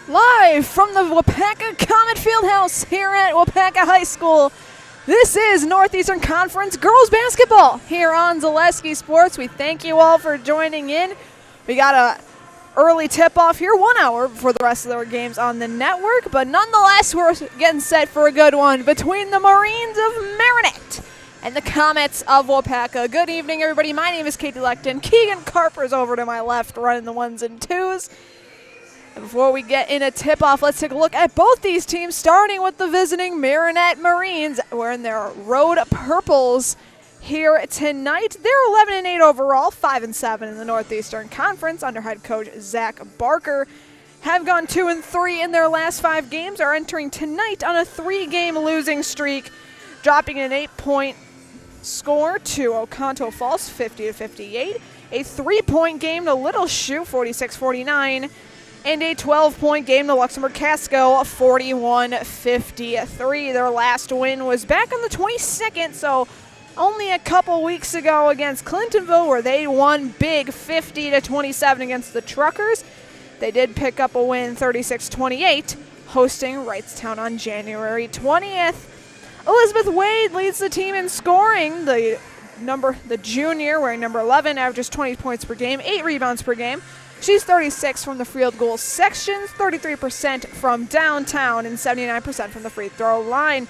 Live from the Waupaca Comet Fieldhouse here at Waupaca High School. This is Northeastern Conference Girls Basketball here on Zaleski Sports. We thank you all for joining in. We got a early tip-off here, 1 hour before the rest of their games on the network, but nonetheless, we're getting set for a good one between the Marines of Marinette and the Comets of Waupaca. Good evening, everybody. My name is Katie Lecton. Keegan Carper's over to my left running the ones and twos. And before we get in a tip-off, let's take a look at both these teams, starting with the visiting Marinette Marines wearing their road purples here tonight. They're 11-8 overall, 5-7 in the Northeastern Conference under head coach Zach Barker. Have gone 2-3 in their last 5 games, are entering tonight on a 3-game losing streak, dropping an 8-point score to Oconto Falls, 50-58, a 3-point game to Little Shoe, 46-49, and a 12-point game to Luxembourg Casco, 41-53. Their last win was back on the 22nd, so only a couple weeks ago against Clintonville, where they won big 50-27 against the Truckers. They did pick up a win 36-28, hosting Wrightstown on January 20th. Elizabeth Wade leads the team in scoring. The junior, wearing number 11, averages 20 points per game, 8 rebounds per game. She's 36 from the field goal section, 33% from downtown, and 79% from the free throw line.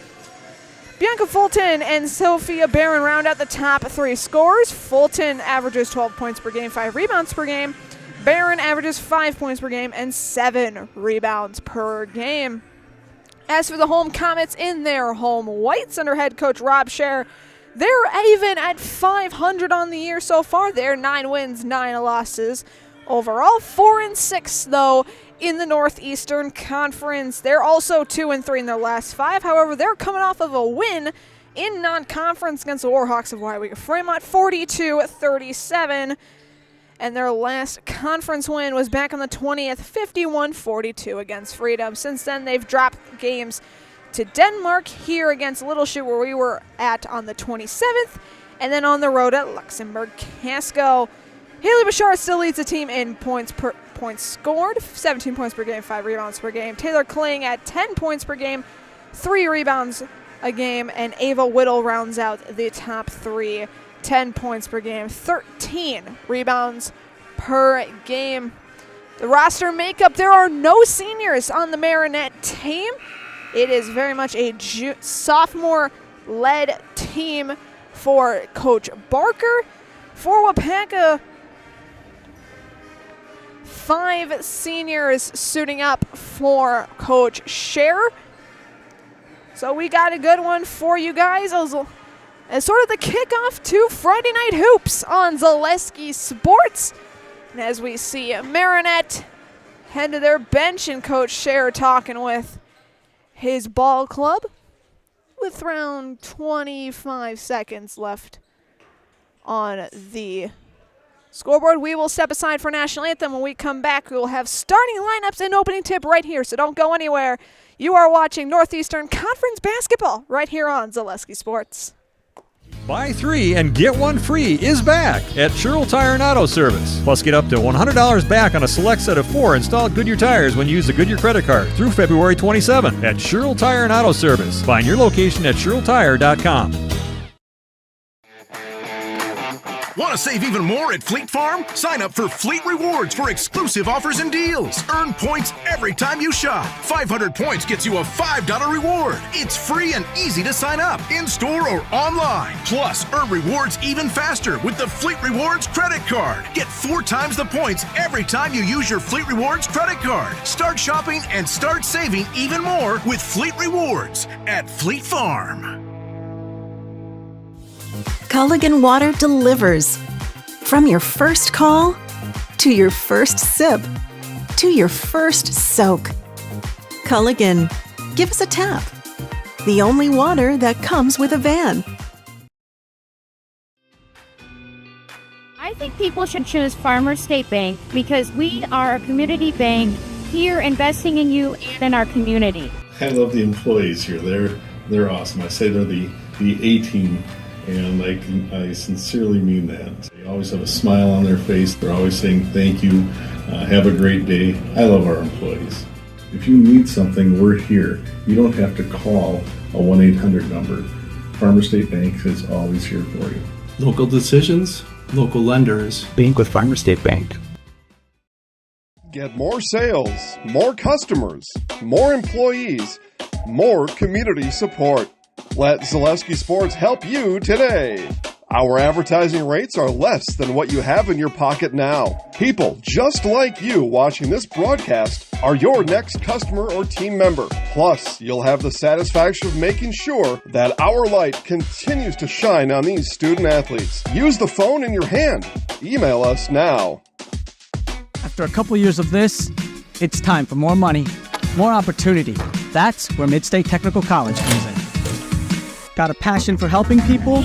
Bianca Fulton and Sophia Barron round out the top 3 scorers. Fulton averages 12 points per game, 5 rebounds per game. Barron averages 5 points per game and 7 rebounds per game. As for the home Comets in their home whites under head coach Rob Scher, they're even at 500 on the year so far. They're 9 wins, 9 losses. Overall, 4-6 though in the Northeastern Conference. They're also 2-3 in their last 5. However, they're coming off of a win in non-conference against the Warhawks of Waupaca Fremont, 42-37. And their last conference win was back on the 20th, 51-42 against Freedom. Since then, they've dropped games to Denmark, here against Little Shoe, where we were at on the 27th, and then on the road at Luxembourg Casco. Haley Bashar still leads the team in points scored, 17 points per game, 5 rebounds per game. Taylor Kling at 10 points per game, 3 rebounds a game, and Ava Whittle rounds out the top 3, 10 points per game, 13 rebounds per game. The roster makeup, there are no seniors on the Marinette team. It is very much a sophomore-led team for Coach Barker. For Waupaca, 5 seniors suiting up for Coach Scher. So we got a good one for you guys as sort of the kickoff to Friday Night Hoops on Zaleski Sports. And as we see Marinette head to their bench and Coach Scher talking with his ball club with around 25 seconds left on the scoreboard. We will step aside for National Anthem. When we come back, we will have starting lineups and opening tip right here, so don't go anywhere. You are watching Northeastern Conference Basketball right here on Zaleski Sports. Buy 3 and get 1 free is back at Sherrill Tire and Auto Service. Plus, get up to $100 back on a select set of 4 installed Goodyear tires when you use the Goodyear credit card through February 27 at Sherrill Tire and Auto Service. Find your location at SherrillTire.com. Want to save even more at Fleet Farm? Sign up for Fleet Rewards for exclusive offers and deals. Earn points every time you shop. 500 points gets you a $5 reward. It's free and easy to sign up, in-store or online. Plus, earn rewards even faster with the Fleet Rewards credit card. Get 4 times the points every time you use your Fleet Rewards credit card. Start shopping and start saving even more with Fleet Rewards at Fleet Farm. Culligan Water delivers. From your first call, to your first sip, to your first soak. Culligan, give us a tap. The only water that comes with a van. I think people should choose Farmers State Bank because we are a community bank here investing in you and in our community. I love the employees here. They're awesome. I say they're the A-team. And I sincerely mean that. They always have a smile on their face. They're always saying thank you, have a great day. I love our employees. If you need something, we're here. You don't have to call a 1-800 number. Farmer State Bank is always here for you. Local decisions, local lenders. Bank with Farmer State Bank. Get more sales, more customers, more employees, more community support. Let Zaleski Sports help you today. Our advertising rates are less than what you have in your pocket now. People just like you watching this broadcast are your next customer or team member. Plus, you'll have the satisfaction of making sure that our light continues to shine on these student athletes. Use the phone in your hand. Email us now. After a couple years of this, it's time for more money, more opportunity. That's where Mid-State Technical College comes in. Got a passion for helping people?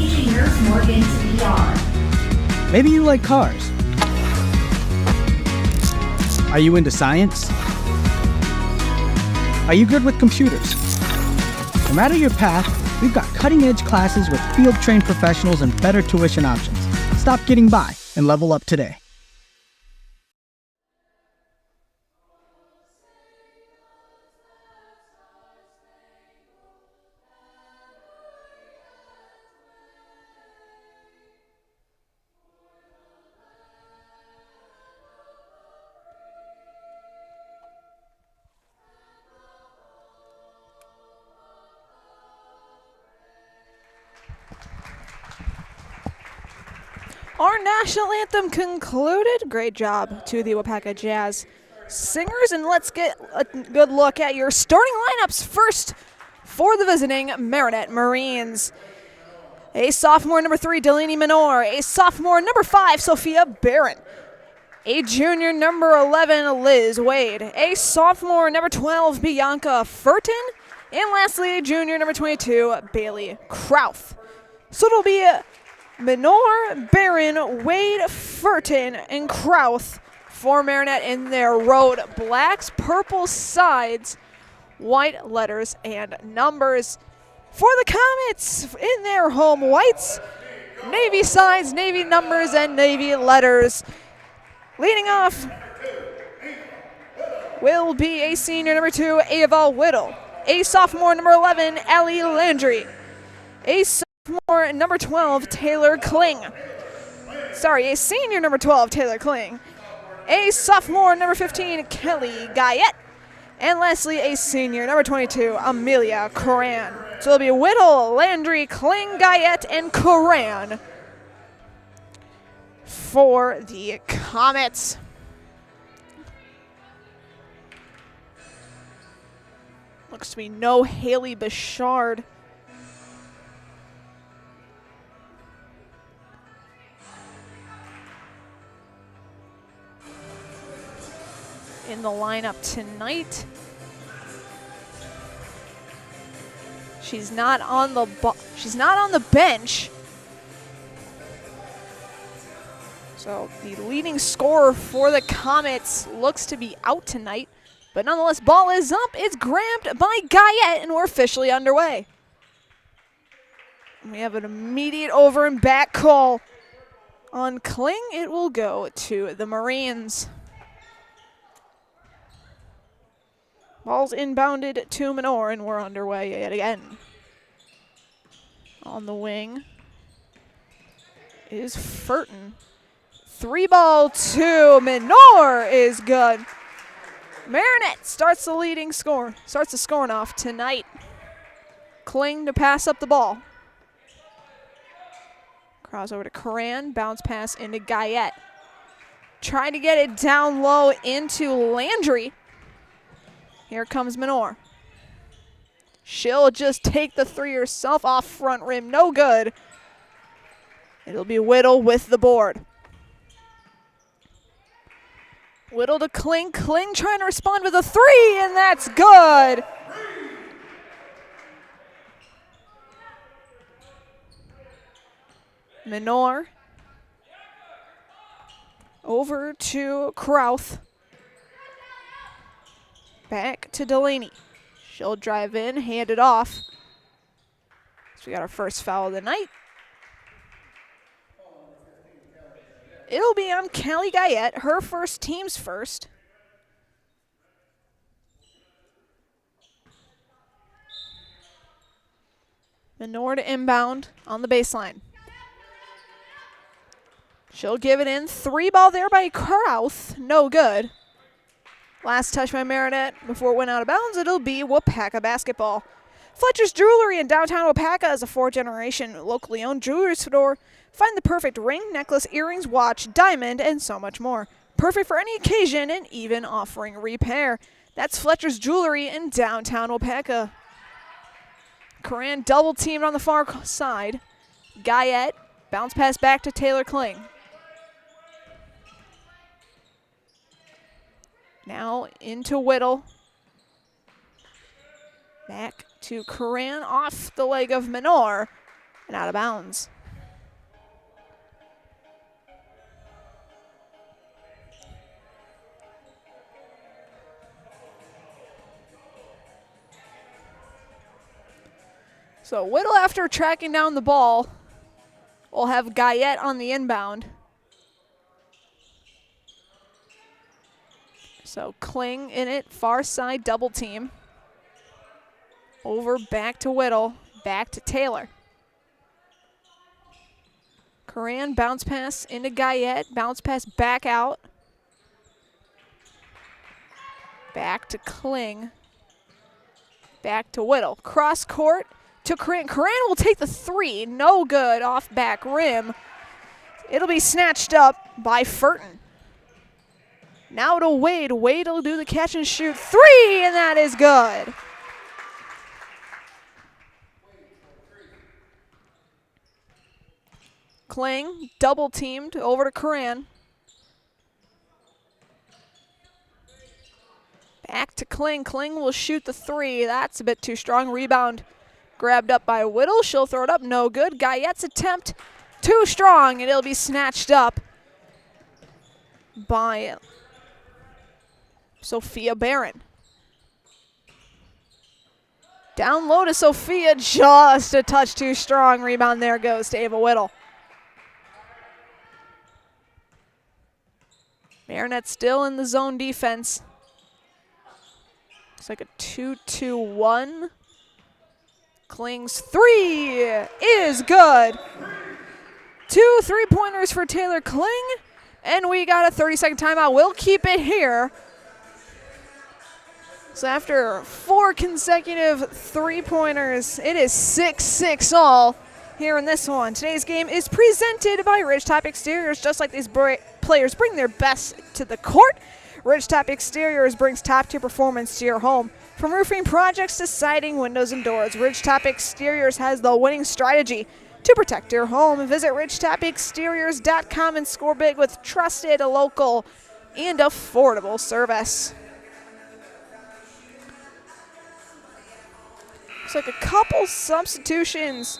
Maybe you like cars. Are you into science? Are you good with computers? No matter your path, we've got cutting-edge classes with field-trained professionals and better tuition options. Stop getting by and level up today. Our national anthem concluded. Great job to the Waupaca Jazz singers. And let's get a good look at your starting lineups first for the visiting Marinette Marines. A sophomore, number 3, Delaney Minor. A sophomore, number 5, Sophia Barron. A junior, number 11, Liz Wade. A sophomore, number 12, Bianca Furton. And lastly, a junior, number 22, Bailey Krauth. So it'll be Minor, Barron, Wade, Furton, and Krauth for Marinette in their road blacks, purple sides, white letters and numbers. For the Comets in their home whites, navy sides, navy numbers, and navy letters. Leading off will be a senior, number 2, Ava Whittle. A sophomore, number 11, Ellie Landry. A sophomore, number 12, Taylor Kling. A senior, number 12, Taylor Kling. A sophomore, number 15, Kelly Guyette. And lastly, a senior, number 22, Amelia Coran. So it'll be Whittle, Landry, Kling, Guyette, and Coran for the Comets. Looks to be no Haley Bouchard. In the lineup tonight. She's not on the bench. So the leading scorer for the Comets looks to be out tonight. But nonetheless, ball is up. It's grabbed by Guyette, and we're officially underway. We have an immediate over and back call on Kling. It will go to the Marines. Ball's inbounded to Minor, and we're underway yet again. On the wing is Furton. 3-ball to Minor is good. Marinette starts the scoring off tonight. Kling to pass up the ball. Cross over to Coran, bounce pass into Guyette. Trying to get it down low into Landry. Here comes Minor. She'll just take the 3 herself off front rim. No good. It'll be Whittle with the board. Whittle to Kling. Kling trying to respond with a 3, and that's good. Minor. Over to Krauth. Back to Delaney. She'll drive in, hand it off. So we got our first foul of the night. It'll be on Kelly Guyette, her first, team's first. Menor to inbound on the baseline. She'll give it in. 3-ball there by Krauth. No good. Last touch by Marinette before it went out of bounds. It'll be Waupaca basketball. Fletcher's Jewelry in downtown Waupaca is a 4th-generation locally owned jewelry store. Find the perfect ring, necklace, earrings, watch, diamond, and so much more. Perfect for any occasion and even offering repair. That's Fletcher's Jewelry in downtown Waupaca. Coran double teamed on the far side. Guyette, bounce pass back to Taylor Kling. Now into Whittle. Back to Coran off the leg of Menor and out of bounds. So Whittle, after tracking down the ball, will have Guyette on the inbound. So Kling in it, far side double team. Over, back to Whittle, back to Taylor. Coran bounce pass into Guyette, bounce pass back out. Back to Kling. Back to Whittle. Cross court to Coran. Coran will take the 3. No good off back rim. It'll be snatched up by Furton. Now to Wade. Wade will do the catch and shoot. 3, and that is good. Kling double teamed over to Coran. Back to Kling. Kling will shoot the 3. That's a bit too strong. Rebound grabbed up by Whittle. She'll throw it up. No good. Guyette's attempt too strong, and it'll be snatched up by Sophia Barron. Down low to Sophia. Just a touch too strong. Rebound there goes to Ava Whittle. Marinette still in the zone defense. Looks like a 2-2-1. Kling's 3 is good. 2 3-pointers for Taylor Kling. And we got a 30-second timeout. We'll keep it here. So after 4 consecutive 3-pointers, it is 6-6 all here in this one. Today's game is presented by Ridgetop Exteriors. Just like these players bring their best to the court, Ridgetop Exteriors brings top-tier performance to your home. From roofing projects to siding, windows, and doors, Ridgetop Exteriors has the winning strategy to protect your home. Visit ridgetopexteriors.com and score big with trusted, local, and affordable service. Looks like a couple substitutions.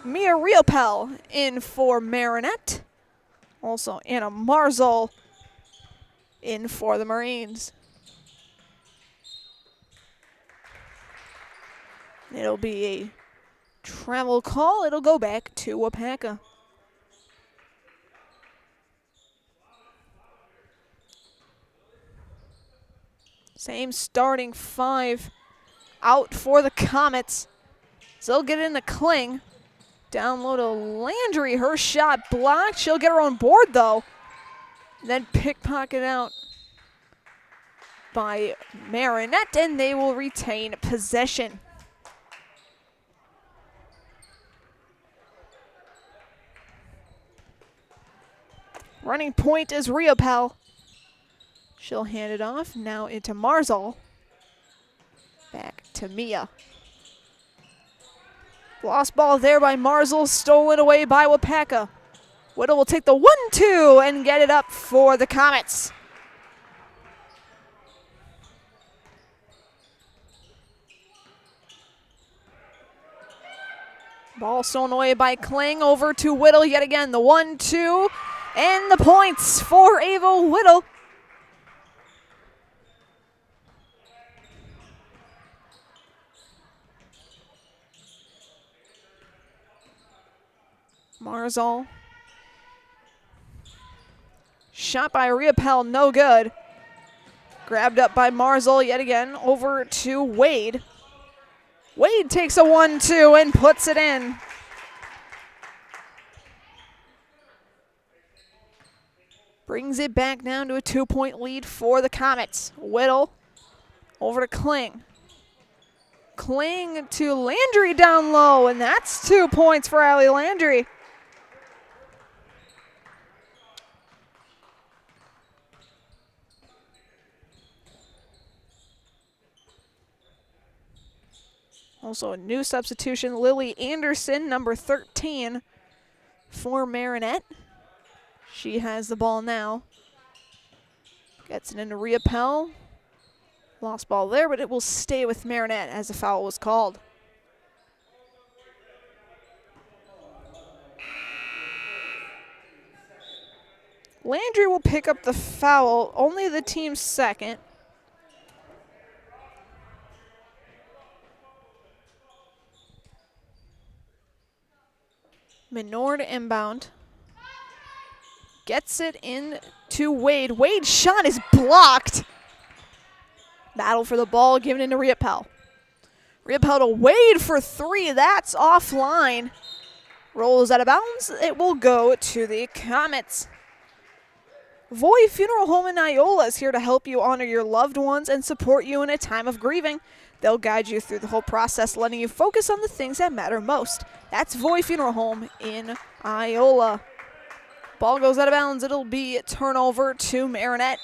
Mia Riopel in for Marinette. Also Anna Marzol in for the Marines. It'll be a travel call. It'll go back to Waupaca. Same starting 5 out for the Comets. So they'll get it into Kling. Down low to Landry. Her shot blocked. She'll get her own board, though. Then pickpocket out by Marinette, and they will retain possession. Running point is Riopel. She'll hand it off. Now into Marzol. Back to Mia. Lost ball there by Marzol, stolen away by Waupaca. Whittle will take the 1-2 and get it up for the Comets. Ball stolen away by Kling, over to Whittle yet again. The 1-2 and the points for Ava Whittle. Marzol. Shot by Riopel, no good. Grabbed up by Marzol yet again, over to Wade. Wade takes a 1-2 and puts it in. Brings it back down to a 2-point lead for the Comets. Whittle over to Kling. Kling to Landry down low, and that's 2 points for Allie Landry. Also a new substitution, Lily Anderson, number 13 for Marinette. She has the ball now. Gets it into Riopelle. Lost ball there, but it will stay with Marinette as a foul was called. Landry will pick up the foul, only the team's second. Menor to inbound. Gets it in to Wade. Wade's shot is blocked. Battle for the ball, given into Riopelle. Riopelle to Wade for 3. That's offline. Rolls out of bounds. It will go to the Comets. Voy Funeral Home in Iola is here to help you honor your loved ones and support you in a time of grieving. They'll guide you through the whole process, letting you focus on the things that matter most. That's Voy Funeral Home in Iola. Ball goes out of bounds. It'll be a turnover to Marinette.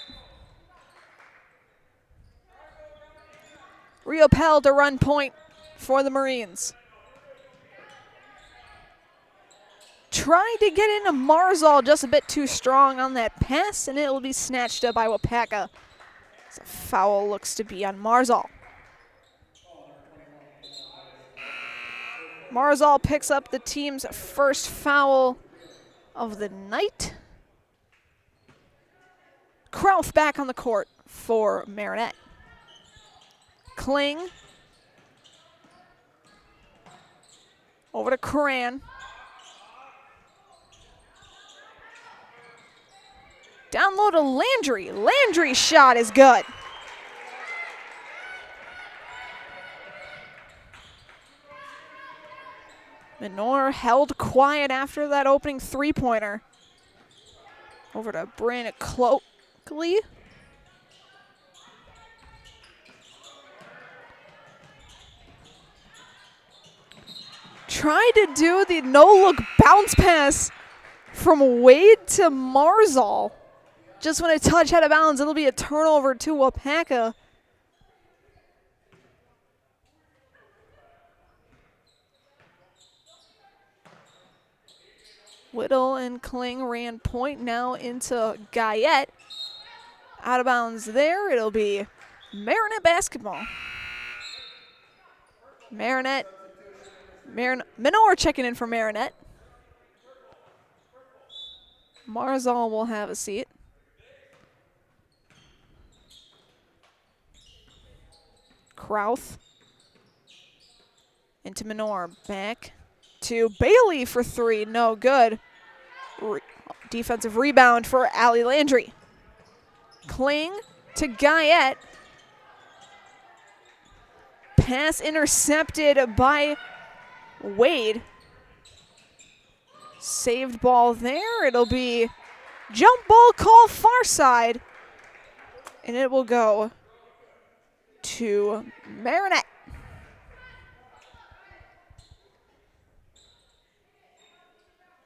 Riopelle to run point for the Marines. Tried to get into Marzal, just a bit too strong on that pass, and it will be snatched up by Waupaca. So foul looks to be on Marzal. Marzal picks up the team's first foul of the night. Krauth back on the court for Marinette. Kling. Over to Coran. Down low to Landry. Landry's shot is good. Menor held quiet after that opening three-pointer. Over to Brandon Cloakley. Tried to do the no-look bounce pass from Wade to Marzal. Just when it touched out of bounds, it'll be a turnover to Waupaca. Whittle and Kling ran point now into Guyette. Out of bounds there. It'll be Marinette basketball. Menor checking in for Marinette. Marzal will have a seat. Krauth into Menor. Back to Bailey for 3. No good. Defensive rebound for Allie Landry. Kling to Guyette. Pass intercepted by Wade. Saved ball there. It'll be jump ball call far side. And it will go to Marinette.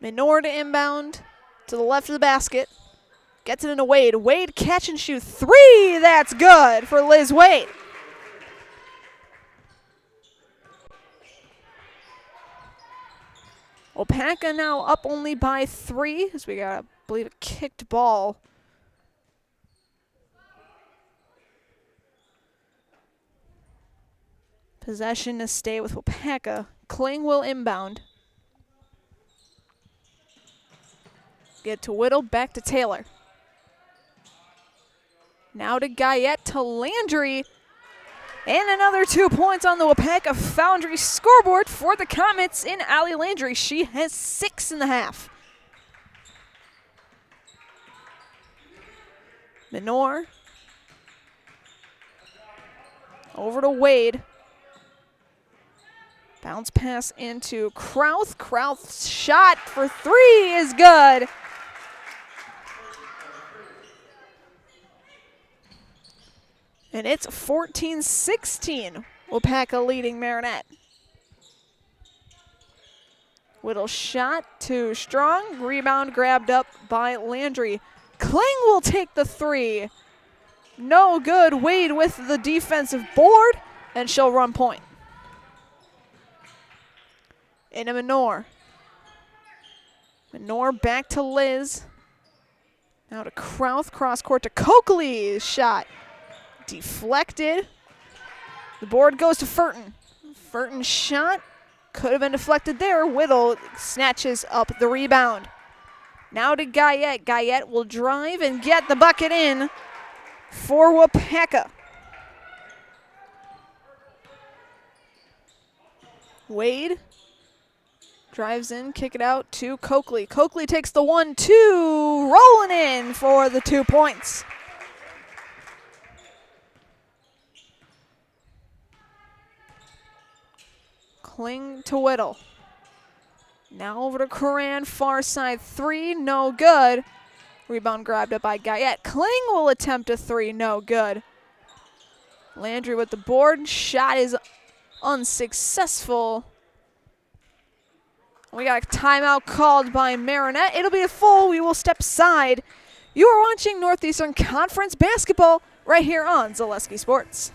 Menor to inbound to the left of the basket. Gets it into Wade. Wade catch and shoot 3. That's good for Liz Wade. Waupaca now up only by 3 as we got, I believe, a kicked ball. Possession to stay with Waupaca. Kling will inbound. Get to Whittle, back to Taylor. Now to Guyette, to Landry. And another 2 points on the Waupaca Foundry scoreboard for the Comets in Allie Landry. She has 6 in the half. Menor. Over to Wade. Bounce pass into Krauth. Krauth's shot for three is good. And it's 14-16. Waupaca leading Marinette. Whittle shot too strong. Rebound grabbed up by Landry. Kling will take the three. No good. Wade with the defensive board, and she'll run point. Into Menor. Menor back to Liz. Now to Krauth. Cross court to Coakley. Shot deflected. The board goes to Furton. Furton's shot could have been deflected there. Whittle snatches up the rebound. Now to Guyette. Guyette will drive and get the bucket in for Waupaca. Wade drives in, kick it out to Coakley. Coakley takes the 1-2, rolling in for the 2 points. Kling to Whittle. Now over to Coran, far side three, no good. Rebound grabbed up by Guyette. Kling will attempt a three, no good. Landry with the board, shot is unsuccessful. We got a timeout called by Marinette. It'll be a full, we will step aside. You are watching Northeastern Conference basketball right here on Zaleski Sports.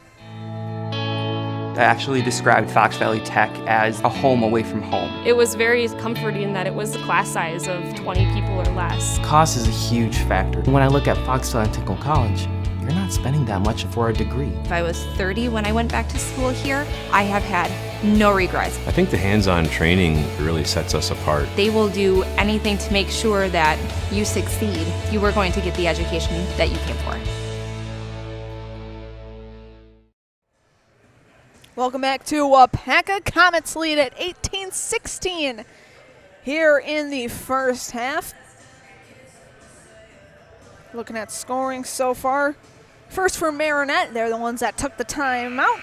I actually described Fox Valley Tech as a home away from home. It was very comforting that it was a class size of 20 people or less. Cost is a huge factor. When I look at Fox Valley Technical College, you're not spending that much for a degree. If I was 30 when I went back to school here, I have had no regrets. I think the hands-on training really sets us apart. They will do anything to make sure that you succeed. You are going to get the education that you came for. Welcome back to Waupaca. Comets lead at 18-16 here in the first half. Looking at scoring so far. First for Marinette, they're the ones that took the time out.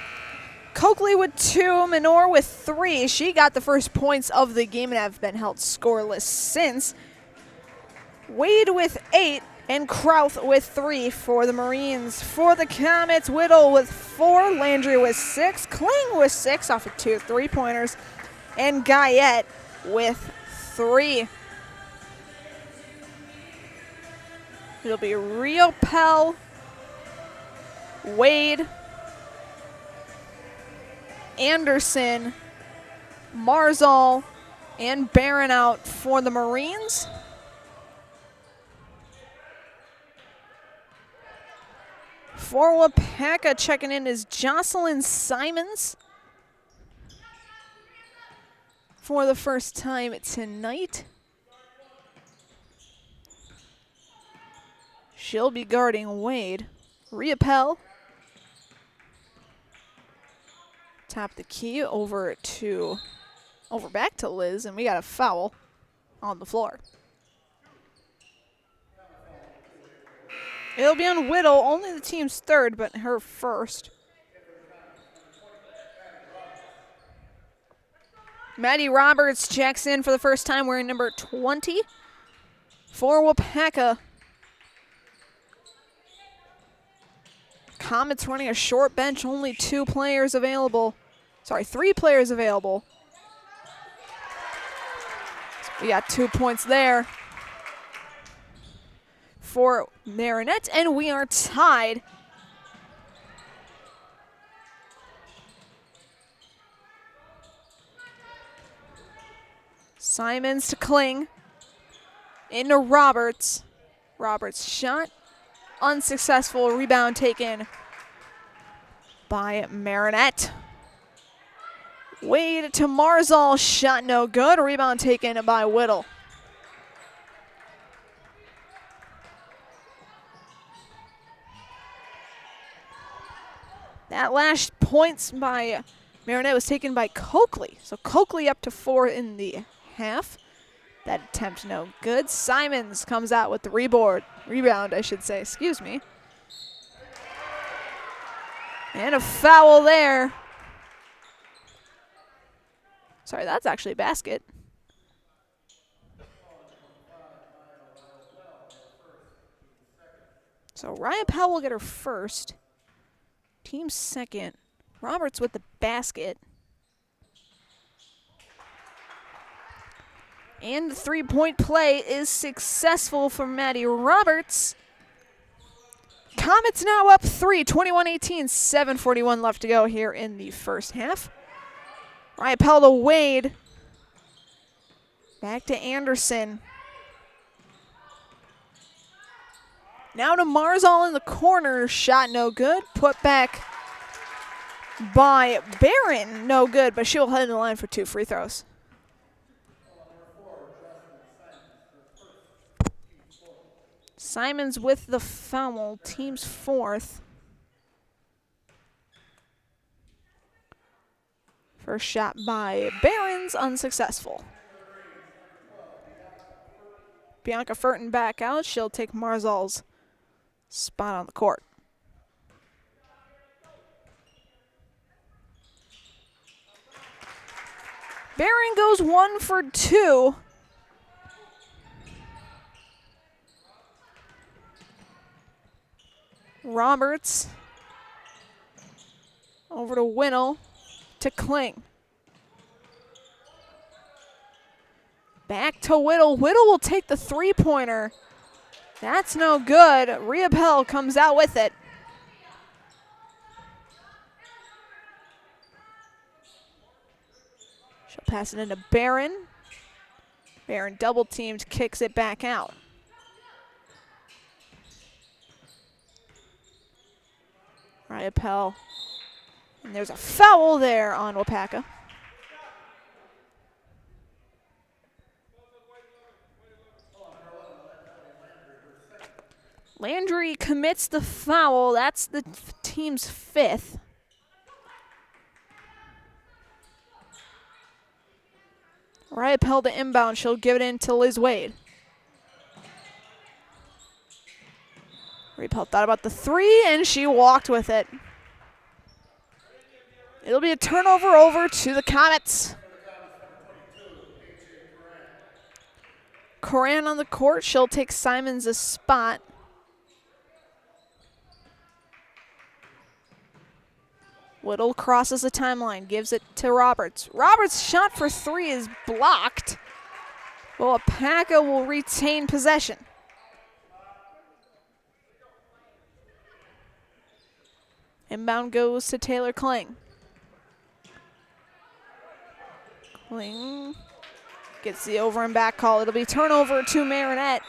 Coakley with 2, Menor with 3. She got the first points of the game and have been held scoreless since. Wade with 8 and Krauth with 3 for the Marines. For the Comets, Whittle with 4, Landry with 6, Kling with 6 off of 2 3-pointers, and Guyette with 3. It'll be Rio Pell, Wade, Anderson, Marzal, and Barron out for the Marines. For Waupaca, checking in is Jocelyn Simons for the first time tonight. She'll be guarding Wade. Riopel. Top the key over back to Liz, and we got a foul on the floor. It'll be on Whittle, only the team's third, but her first. Maddie Roberts checks in for the first time wearing number 20 for Waupaca. Comets running a short bench, only 3 players available. So we got 2 points there for Marinette, and we are tied. Simons to Kling. Into Roberts. Roberts shot. Unsuccessful. Rebound taken by Marinette. Wade to Marzal. Shot no good. Rebound taken by Whittle. That last points by Marinette was taken by Coakley. So Coakley up to 4 in the half. That attempt no good. Simons comes out with the rebound, I should say, excuse me. And a foul there. Sorry, that's actually a basket. So Ryan Powell will get her first. Team second. Roberts with the basket. And the three-point play is successful for Maddie Roberts. Comets now up 3, 21-18, 7:41 left to go here in the first half. Ryan Powell to Wade. Back to Anderson. Now to Marzal in the corner. Shot no good. Put back by Barron. No good, but she'll head in the line for 2 free throws. Simons with the foul. Team's fourth. First shot by Barron's unsuccessful. Bianca Furton back out. She'll take Marzal's spot on the court. Barron goes 1 for 2. Roberts over to Winnell to Kling. Back to Whittle. Whittle will take the three-pointer. That's no good. Rhea Bell comes out with it. She'll pass it into Barron. Barron double-teamed, kicks it back out. Rhea Bell. And there's a foul there on Waupaca. Landry commits the foul. That's the team's 5th. Rhea Bell to inbound. She'll give it in to Liz Wade. Rhea Bell thought about the 3, and she walked with it. It'll be a turnover over to the Comets. Coran on the court. She'll take Simons' spot. Whittle crosses the timeline, gives it to Roberts. Roberts' shot for 3 is blocked. Waupaca will retain possession. Inbound goes to Taylor Kling. Kling gets the over and back call. It'll be turnover to Marinette.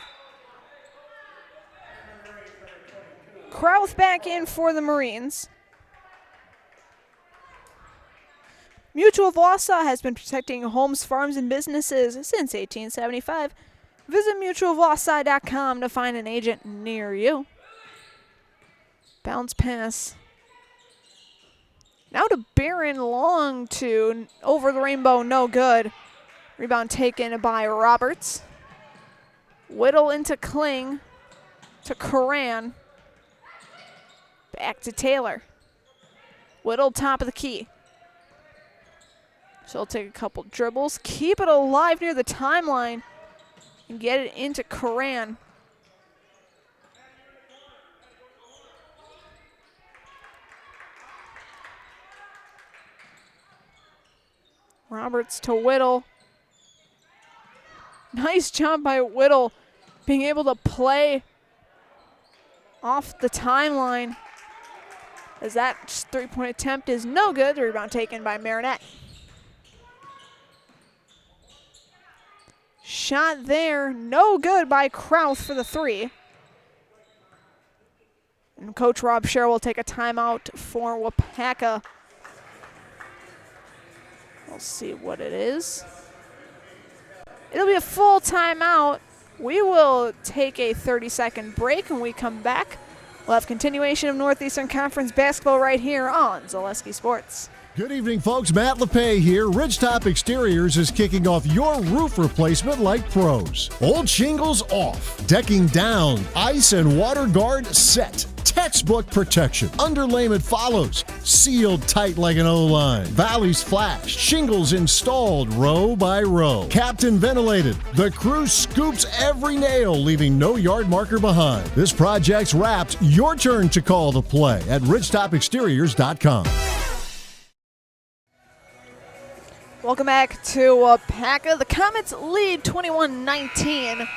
Krauth back in for the Marines. Mutual of Wausau has been protecting homes, farms, and businesses since 1875. Visit mutualofwausau.com to find an agent near you. Bounce pass. Now to Barron, long to over the rainbow, no good. Rebound taken by Roberts. Whittle into Kling to Coran. Back to Taylor. Whittle top of the key. She'll take a couple dribbles, keep it alive near the timeline, and get it into Coran. Roberts to Whittle. Nice job by Whittle, being able to play off the timeline, as that three-point attempt is no good. The rebound taken by Marinette. Shot there, no good by Krauth for the 3. And Coach Rob Sherrill will take a timeout for Waupaca. We'll see what it is. It'll be a full timeout. We will take a 30-second break. When we come back, we'll have continuation of Northeastern Conference basketball right here on Zaleski Sports. Good evening, folks. Matt LePay here. Ridgetop Exteriors is kicking off your roof replacement like pros. Old shingles off, decking down, ice and water guard set. Textbook protection. Underlayment follows. Sealed tight like an O-line. Valleys flashed. Shingles installed row by row. Captain ventilated. The crew scoops every nail, leaving no yard marker behind. This project's wrapped. Your turn to call the play at ridgetopexteriors.com. Welcome back to Waupaca. The Comets lead 21-19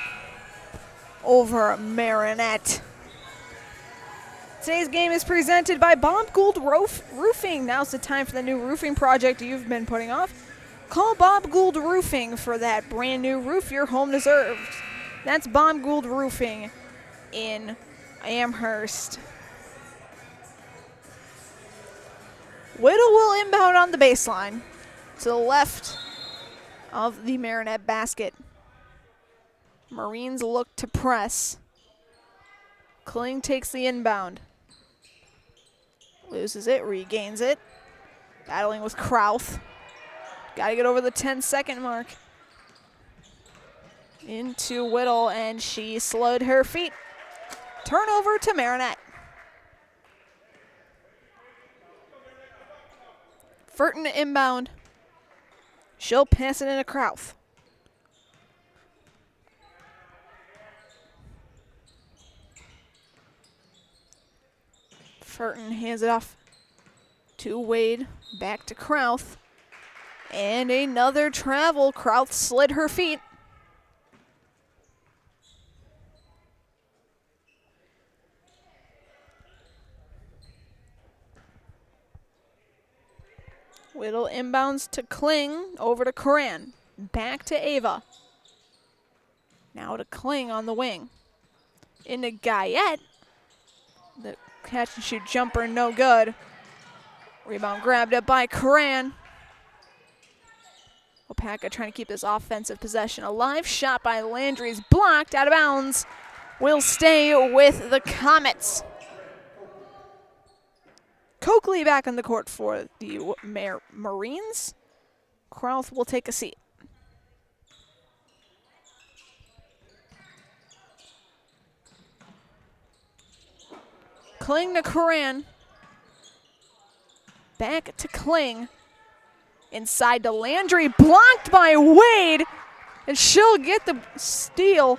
over Marinette. Today's game is presented by Bob Gould Roofing. Now's the time for the new roofing project you've been putting off. Call Bob Gould Roofing for that brand new roof your home deserves. That's Bob Gould Roofing in Amherst. Whittle will inbound on the baseline to the left of the Marinette basket. Marines look to press. Kling takes the inbound. Loses it, regains it. Battling with Krauth. Got to get over the 10-second mark. Into Whittle, and she slowed her feet. Turnover to Marinette. Furton inbound. She'll pass it into Krauth. Furton hands it off to Wade. Back to Krauth. And another travel. Krauth slid her feet. Whittle inbounds to Kling, over to Coran. Back to Ava. Now to Kling on the wing. Into Guyette. The catch and shoot jumper, no good. Rebound grabbed up by Coran. Waupaca trying to keep this offensive possession alive. Shot by Landry is blocked, out of bounds. Will stay with the Comets. Coakley back on the court for the Marines. Krauth will take a seat. Kling to Coran. Back to Kling. Inside to Landry, blocked by Wade. And she'll get the steal.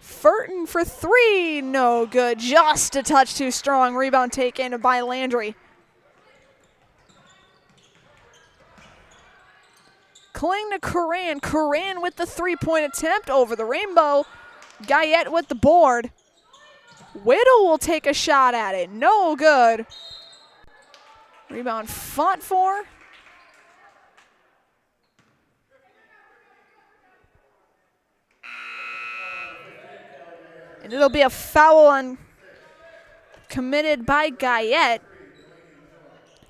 Furton for three, no good. Just a touch too strong. Rebound taken by Landry. Kling to Coran. Coran with the three-point attempt over the rainbow. Guyette with the board. Whittle will take a shot at it. No good. Rebound fought for. And it'll be a foul on committed by Guyette.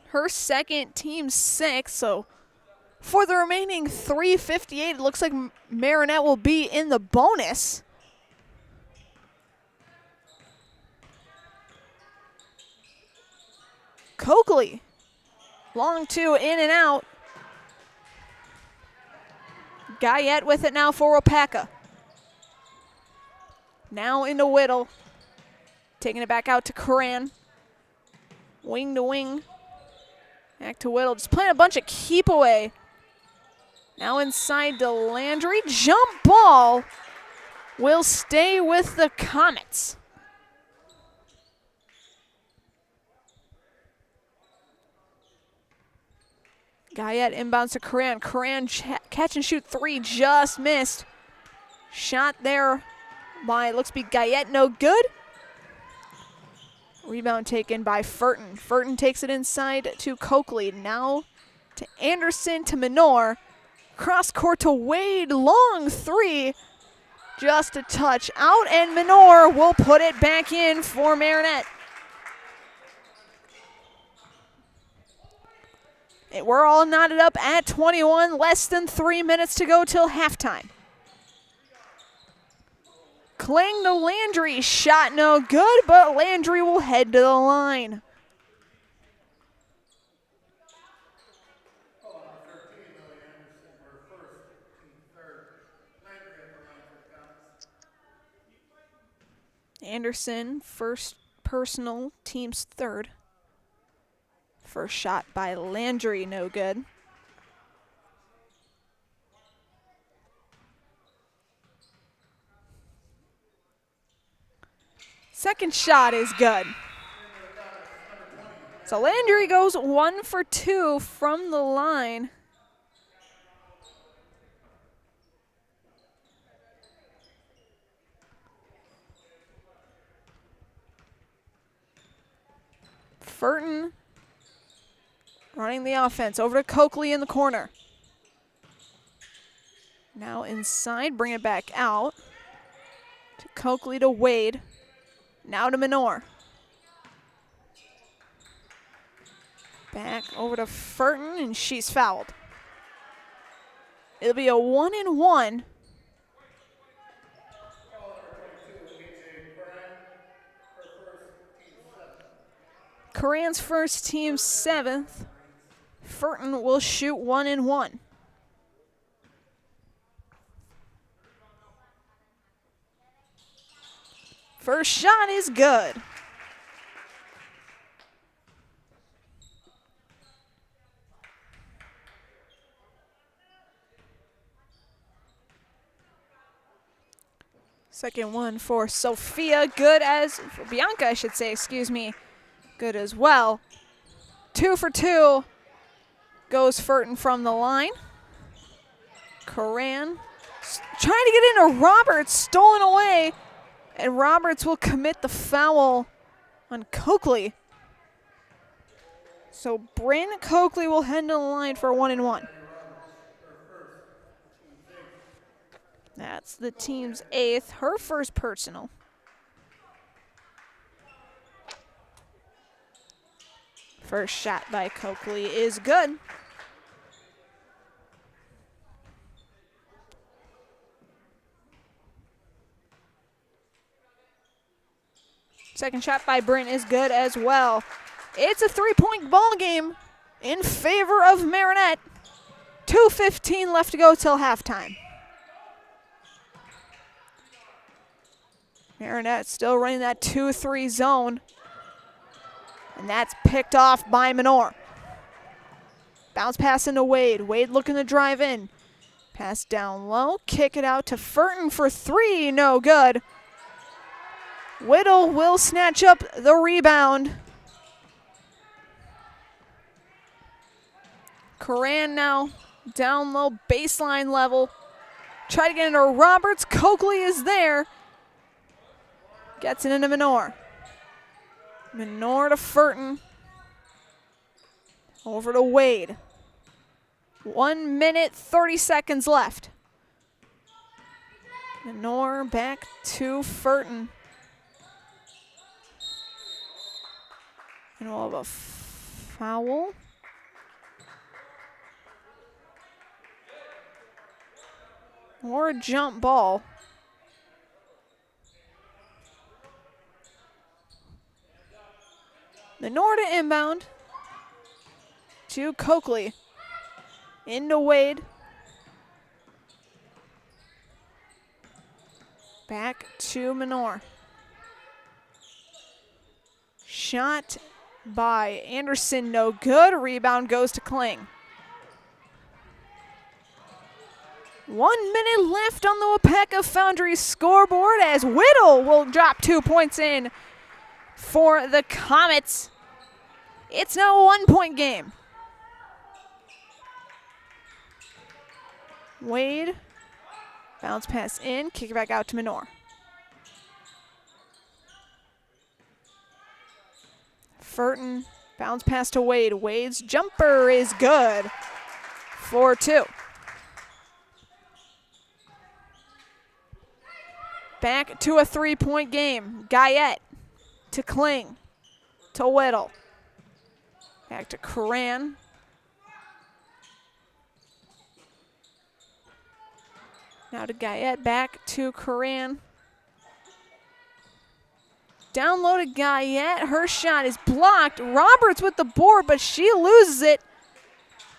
Her second, team 6. So for the remaining 3:58, it looks like Marinette will be in the bonus. Coakley, long two, in and out. Guyette with it now for Waupaca. Now into Whittle. Taking it back out to Coran. Wing to wing. Back to Whittle. Just playing a bunch of keep away. Now inside to Landry. Jump ball will stay with the Comets. Guyette inbounds to Coran. Coran catch and shoot three, just missed. Shot there by, looks to be Guyette, no good. Rebound taken by Furton. Furton takes it inside to Coakley. Now to Anderson to Minor. Cross court to Wade, long three. Just a touch out, and Minor will put it back in for Marinette. We're all knotted up at 21, less than 3 minutes to go till halftime. Kling to Landry, shot no good, but Landry will head to the line. Anderson, first personal, team's third. First shot by Landry, no good. Second shot is good. So Landry goes 1 for 2 from the line. Furton running the offense over to Coakley in the corner. Now inside, bring it back out to Coakley to Wade. Now to Minor. Back over to Furton, and she's fouled. It'll be a 1-and-1. Coran's first, team 7th. Furton will shoot 1-and-1. First shot is good. Second one for Sophia, good as, for Bianca I should say, excuse me, good as well. 2 for 2 goes Furton from the line. Coran trying to get into Roberts, stolen away, and Roberts will commit the foul on Coakley. So Bryn Coakley will head to the line for 1-and-1. That's the team's 8th, her first personal. First shot by Coakley is good. Second shot by Bryn is good as well. It's a 3-point ball game in favor of Marinette. 2:15 left to go till halftime. Marinette still running that 2-3 zone. And that's picked off by Minor. Bounce pass into Wade. Wade looking to drive in. Pass down low. Kick it out to Furton for 3. No good. Whittle will snatch up the rebound. Coran now down low, baseline level. Try to get into Roberts. Coakley is there. Gets it into Minor. Minor to Furton. Over to Wade. 1 minute, 30 seconds left. Minor back to Furton. And we'll have a foul. Or a jump ball. Minor to inbound. To Coakley. Into Wade. Back to Minor. Shot by Anderson, no good. Rebound goes to Kling. 1 minute left on the Waupaca Foundry scoreboard as Whittle will drop 2 points in for the Comets. It's now a 1-point game. Wade, bounce pass in, kick it back out to Minor. Furton, bounce pass to Wade. Wade's jumper is good for 2. Back to a 3-point game. Guyette to Kling to Whittle. Back to Coran. Now to Guyette, back to Coran. Down low to Guyette. Her shot is blocked. Roberts with the board, but she loses it.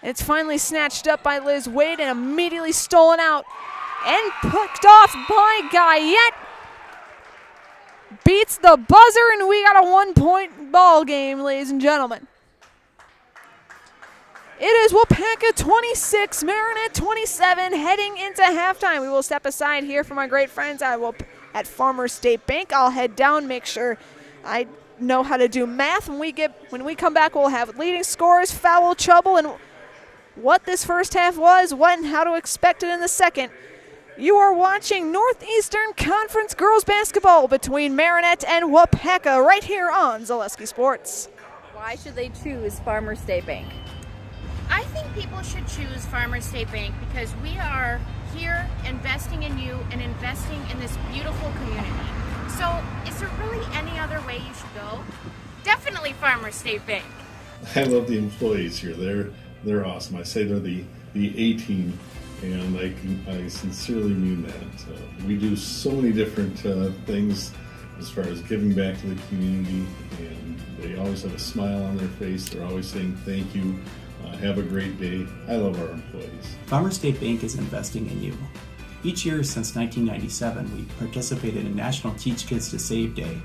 It's finally snatched up by Liz Wade and immediately stolen out and picked off by Guyette. beats the buzzer, and we got a 1-point ball game, ladies and gentlemen. It is Waupaca 26, Marinette 27, heading into halftime. We will step aside here for my great friends at Farmers State Bank. I'll head down, make sure I know how to do math. When we come back, we'll have leading scores, foul trouble, and what this first half was, what and how to expect it in the second. You are watching Northeastern Conference girls basketball between Marinette and Waupaca right here on Zaleski Sports. Why should they choose Farmers State Bank? I think people should choose Farmers State Bank because we are here investing in you and investing in this beautiful community. So is there really any other way you should go? Definitely Farmers State Bank. I love the employees here. They're awesome. I say they're the A-team, and I sincerely mean that. We do so many different things as far as giving back to the community, and they always have a smile on their face. They're always saying thank you. Have a great day. I love our employees. Farmers State Bank is investing in you. Each year since 1997, we participated in National Teach Kids to Save Day.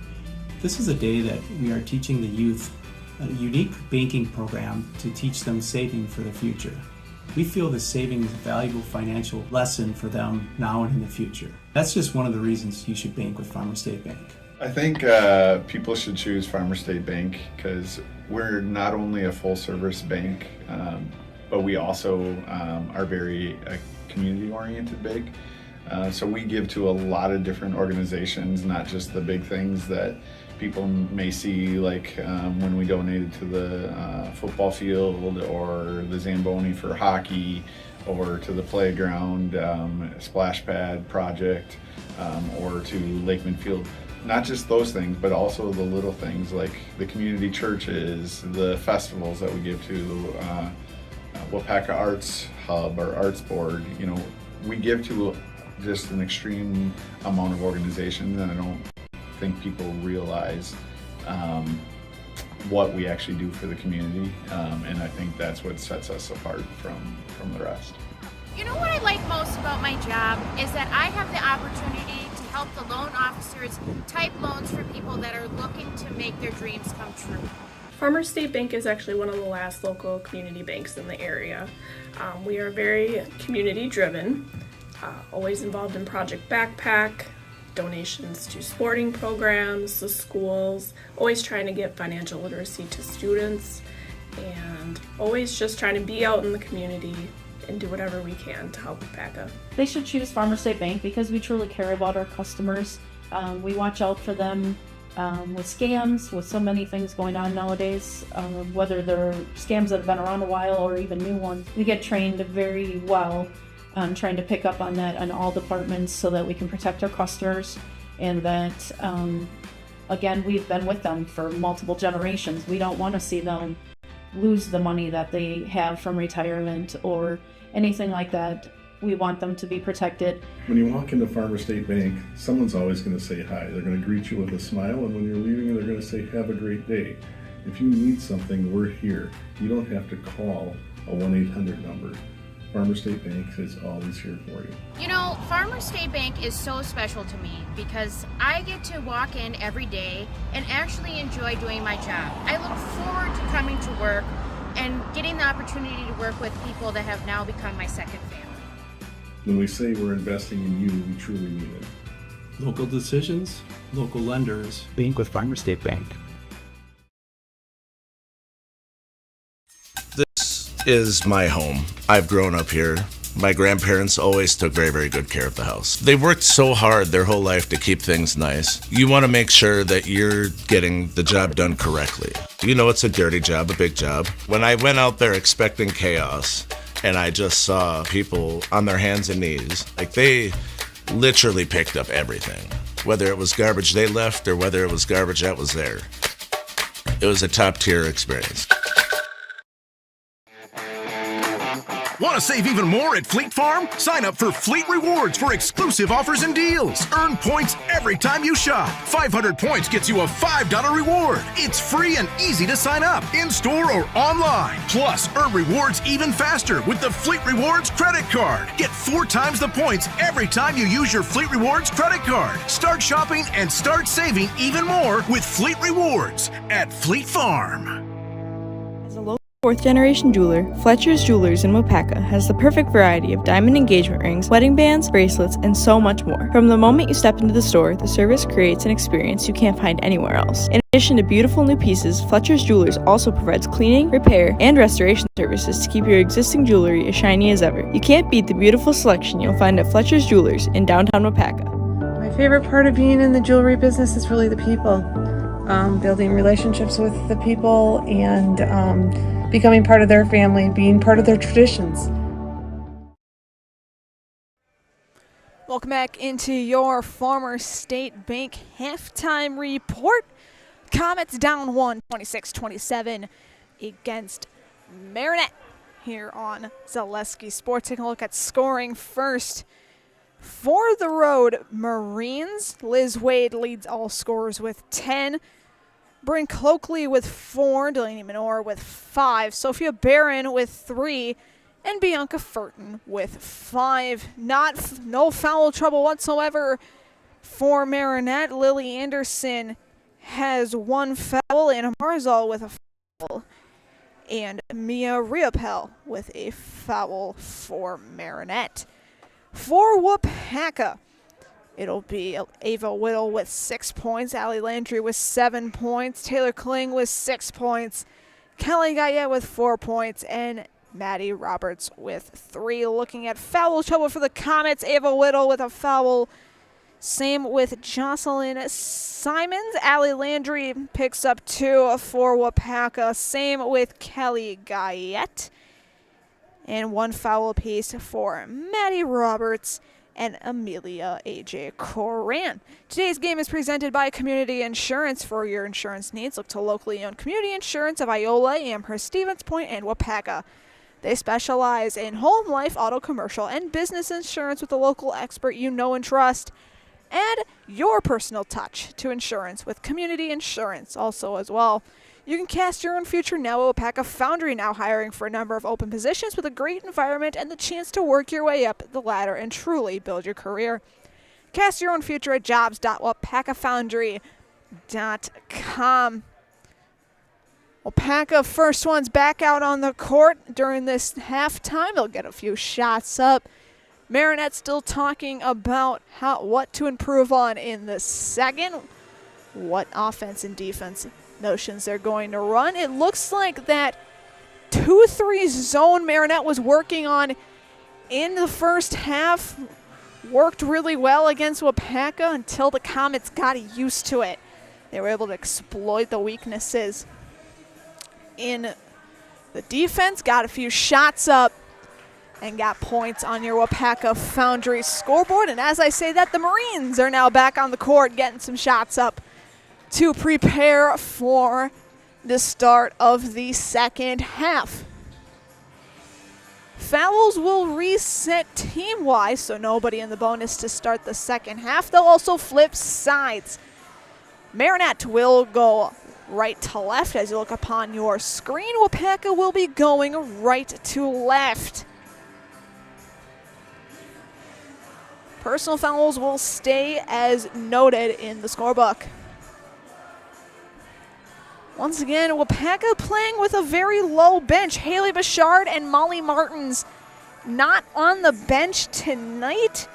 This is a day that we are teaching the youth a unique banking program to teach them saving for the future. We feel the saving is a valuable financial lesson for them now and in the future. That's just one of the reasons you should bank with Farmers State Bank. I think people should choose Farmers State Bank because we're not only a full-service bank, but we also are very community-oriented bank. So we give to a lot of different organizations, not just the big things that people may see, like when we donated to the football field or the Zamboni for hockey, or to the playground splash pad project, or to Lakeman Field. Not just those things, but also the little things like the community churches, the festivals that we give to, Waupaca Arts Hub or Arts Board. You know, we give to just an extreme amount of organizations, and I don't think people realize what we actually do for the community, and I think that's what sets us apart from the rest. You know what I like most about my job is that I have the opportunity to help the loan officers type loans for people that are looking to make their dreams come true. Farmers State Bank is actually one of the last local community banks in the area. We are very community driven, always involved in Project Backpack, donations to sporting programs, the schools, always trying to get financial literacy to students, and always just trying to be out in the community and do whatever we can to help Waupaca. They should choose Farmers State Bank because we truly care about our customers. We watch out for them with scams, with so many things going on nowadays, whether they're scams that have been around a while or even new ones. We get trained very well on trying to pick up on that in all departments so that we can protect our customers, and that, again, we've been with them for multiple generations. We don't want to see them lose the money that they have from retirement or anything like that. We want them to be protected. When you walk into Farmers State Bank, someone's always going to say hi. They're going to greet you with a smile, and when you're leaving, they're going to say, have a great day. If you need something, we're here. You don't have to call a 1-800 number. Farmers State Bank is always here for you. You know, Farmers State Bank is so special to me because I get to walk in every day and actually enjoy doing my job. I look forward to coming to work and getting the opportunity to work with people that have now become my second family. When we say we're investing in you, we truly mean it. Local decisions, local lenders. Bank with Farmers State Bank. This is my home. I've grown up here. My grandparents always took very, very good care of the house. They've worked so hard their whole life to keep things nice. You want to make sure that you're getting the job done correctly. You know it's a dirty job, a big job. When I went out there expecting chaos, and I just saw people on their hands and knees, like they literally picked up everything. Whether it was garbage they left or whether it was garbage that was there. It was a top-tier experience. Want to save even more at Fleet Farm? Sign up for Fleet Rewards for exclusive offers and deals. Earn points every time you shop. 500 points gets you a $5 reward. It's free and easy to sign up, in-store or online. Plus, earn rewards even faster with the Fleet Rewards credit card. Get 4 times the points every time you use your Fleet Rewards credit card. Start shopping and start saving even more with Fleet Rewards at Fleet Farm. As a local fourth-generation jeweler, Fletcher's Jewelers in Waupaca has the perfect variety of diamond engagement rings, wedding bands, bracelets, and so much more. From the moment you step into the store, the service creates an experience you can't find anywhere else. In addition to beautiful new pieces, Fletcher's Jewelers also provides cleaning, repair, and restoration services to keep your existing jewelry as shiny as ever. You can't beat the beautiful selection you'll find at Fletcher's Jewelers in downtown Waupaca. My favorite part of being in the jewelry business is really the people. Building relationships with the people and becoming part of their family, being part of their traditions. Welcome back into your Farmers State Bank halftime report. Comets down 1, 26-27 against Marinette here on Zaleski Sports. Taking a look at scoring first. For the road Marines, Liz Wade leads all scorers with 10. Bryn Cloakley with 4, Delaney Minor with 5, Sophia Barron with 3, and Bianca Furton with 5. No foul trouble whatsoever for Marinette. Lily Anderson has 1 foul, and Marzal with a foul, and Mia Riopel with a foul for Marinette. For Waupaca, it'll be Ava Whittle with 6 points, Allie Landry with 7 points, Taylor Kling with 6 points, Kelly Guyette with 4 points, and Maddie Roberts with 3. Looking at foul trouble for the Comets, Ava Whittle with a foul. Same with Jocelyn Simons. Allie Landry picks up 2 for Waupaca. Same with Kelly Guyette. And 1 foul apiece for Maddie Roberts and Amelia A.J. Coran. Today's game is presented by Community Insurance. For your insurance needs, look to locally owned Community Insurance of Iola, Amherst, Stevens Point, and Waupaca. They specialize in home, life, auto, commercial, and business insurance with a local expert you know and trust. Add your personal touch to insurance with Community Insurance also as well. You can cast your own future now at Waupaca Foundry, now hiring for a number of open positions with a great environment and the chance to work your way up the ladder and truly build your career. Cast your own future at jobs.waupacafoundry.com. Waupaca first one's back out on the court during this halftime. They'll get a few shots up. Marinette still talking about what to improve on in the second, what offense and defense notions they're going to run. It looks like that 2-3 zone Marinette was working on in the first half worked really well against Waupaca until the Comets got used to it. They were able to exploit the weaknesses in the defense, got a few shots up, and got points on your Waupaca Foundry scoreboard. And as I say that, the Marines are now back on the court getting some shots up to prepare for the start of the second half. Fouls will reset team-wise, so nobody in the bonus to start the second half. They'll also flip sides. Marinette will go right to left as you look upon your screen. Waupaca will be going right to left. Personal fouls will stay as noted in the scorebook. Once again, Waupaca playing with a very low bench. Haley Bouchard and Molly Martins not on the bench tonight.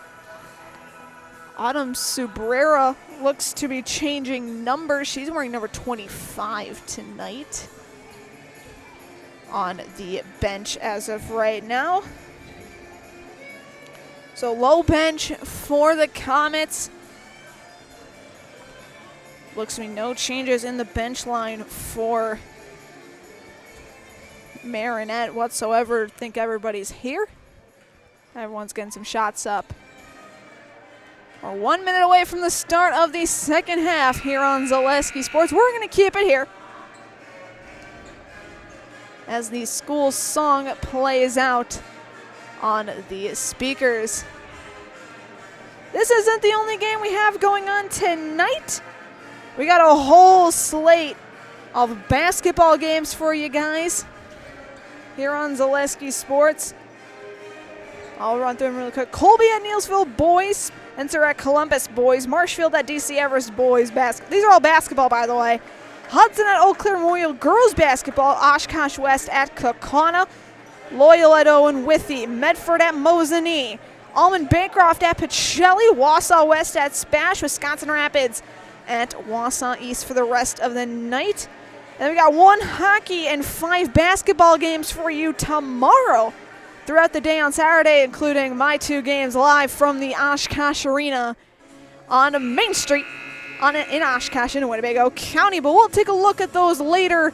Autumn Subrera looks to be changing numbers. She's wearing number 25 tonight on the bench as of right now. So low bench for the Comets. Looks to be no changes in the bench line for Marinette whatsoever. Think everybody's here. Everyone's getting some shots up. We're 1 minute away from the start of the second half here on Zaleski Sports. We're going to keep it here as the school song plays out on the speakers. This isn't the only game we have going on tonight. We got a whole slate of basketball games for you guys here on Zaleski Sports. I'll run through them really quick. Colby at Neelsville boys. Spencer at Columbus boys. Marshfield at DC Everest boys. These are all basketball, by the way. Hudson at Eau Claire Memorial girls basketball. Oshkosh West at Kaukauna. Loyal at Owen Withy. Medford at Mosinee. Almond Bancroft at Pacelli. Wausau West at Spash. Wisconsin Rapids at Wausau East for the rest of the night. And we got 1 hockey and 5 basketball games for you tomorrow throughout the day on Saturday, including my 2 games live from the Oshkosh Arena on Main Street in Oshkosh in Winnebago County. But we'll take a look at those later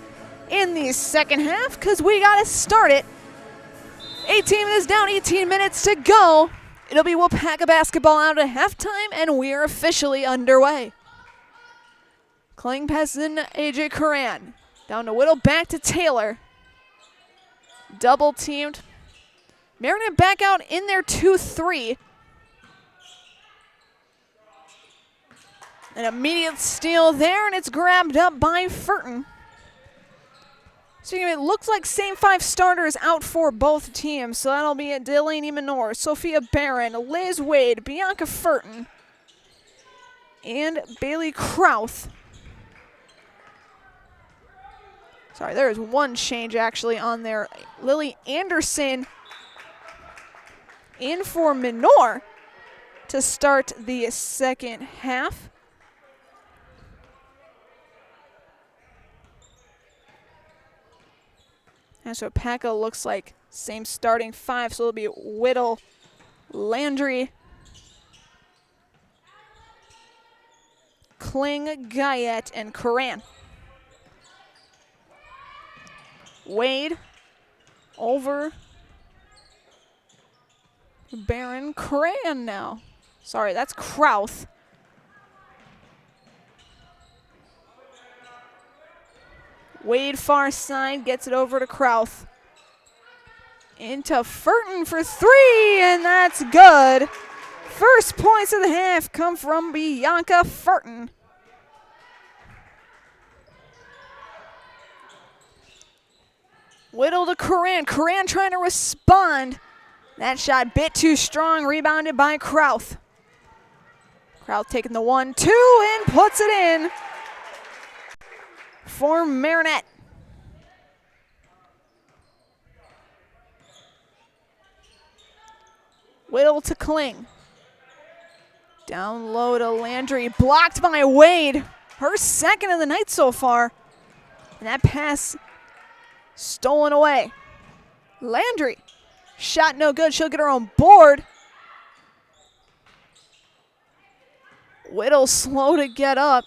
in the second half because we got to start it. 18 minutes down, 18 minutes to go. It'll be Waupaca basketball out at halftime, and we are officially underway. Kling passes in AJ Curran. Down to Whittle, back to Taylor. Double teamed. Marinette back out in their 2-3. An immediate steal there, and it's grabbed up by Furton. So it looks like same 5 starters out for both teams. So that'll be Delaney Minor, Sophia Barron, Liz Wade, Bianca Furton, and Bailey Krauth. Sorry, there is 1 change actually on there. Lily Anderson in for Minor to start the second half. And so Waupaca looks like same starting 5, so it'll be Whittle, Landry, Kling, Guyette, and Curran. Wade over Barron, Curran now. Sorry, that's Krauth. Wade far side gets it over to Krauth. Into Furton for 3, and that's good. First points of the half come from Bianca Furton. Whittle to Curran. Curran trying to respond. That shot a bit too strong, rebounded by Krauth. Krauth taking the 1-2 and puts it in for Marinette. Whittle to Kling. Down low to Landry. Blocked by Wade. Her second of the night so far. And that pass stolen away. Landry. Shot no good. She'll get her own board. Whittle slow to get up.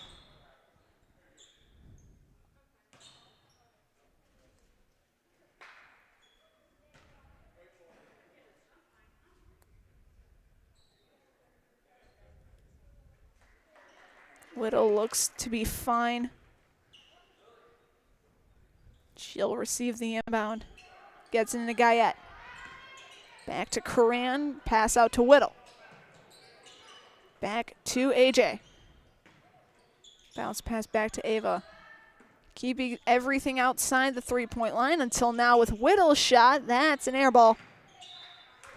Whittle looks to be fine. She'll receive the inbound. Gets into Guyette. Back to Curran. Pass out to Whittle. Back to AJ. Bounce pass back to Ava. Keeping everything outside the three-point line until now with Whittle's shot. That's an air ball.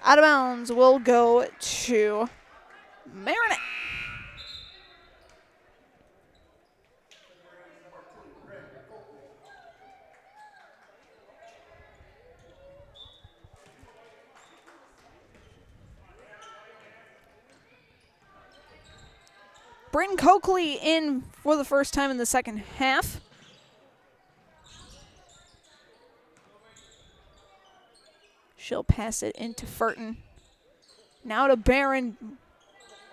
Out of bounds will go to Marinette. Bryn Coakley in for the first time in the second half. She'll pass it into Furton. Now to Barron.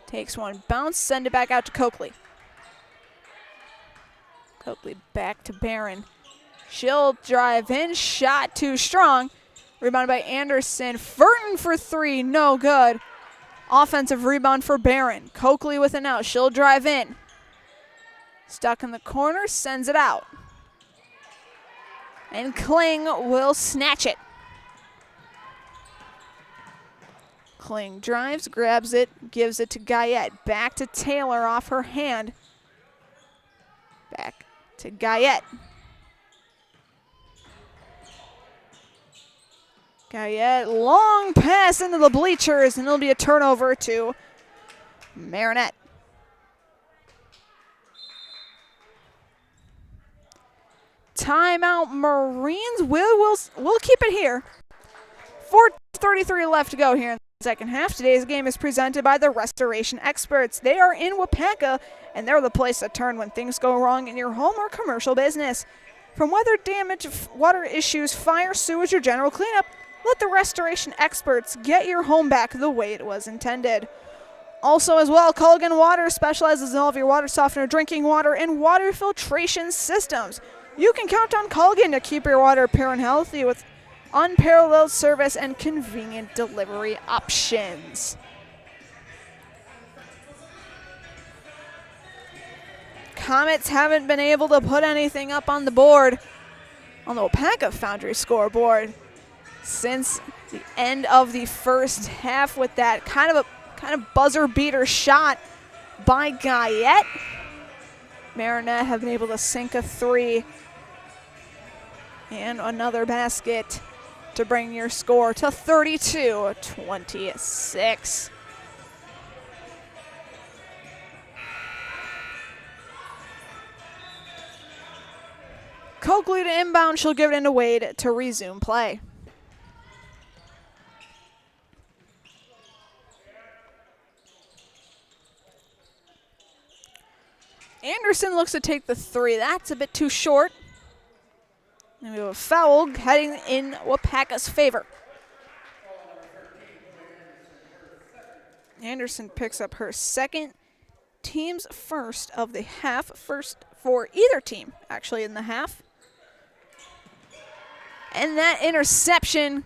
Takes one bounce, send it back out to Coakley. Coakley back to Barron. She'll drive in, shot too strong. Rebounded by Anderson. Furton for 3, no good. Offensive rebound for Barron. Coakley with an out. She'll drive in. Stuck in the corner, sends it out. And Kling will snatch it. Kling drives, grabs it, gives it to Guyette. Back to Taylor off her hand. Back to Guyette. Guyette, long pass into the bleachers, and it'll be a turnover to Marinette. Timeout Marines. We'll keep it here. 4:33 left to go here in the second half. Today's game is presented by the Restoration Experts. They are in Waupaca, and they're the place to turn when things go wrong in your home or commercial business. From weather damage, water issues, fire, sewage, or general cleanup, let the Restoration Experts get your home back the way it was intended. Also as well, Culligan Water specializes in all of your water softener, drinking water, and water filtration systems. You can count on Culligan to keep your water pure and healthy with unparalleled service and convenient delivery options. Comets haven't been able to put anything up on the board, on the Waupaca Foundry scoreboard, since the end of the first half with that kind of buzzer beater shot by Guyette. Marinette have been able to sink a three and another basket to bring your score to 32-26. Coakley to inbound. She'll give it into Wade to resume play. Anderson looks to take the three. That's a bit too short. And we have a foul heading in Waupaca's favor. Anderson picks up her second, team's first of the half, first for either team actually in the half. And that interception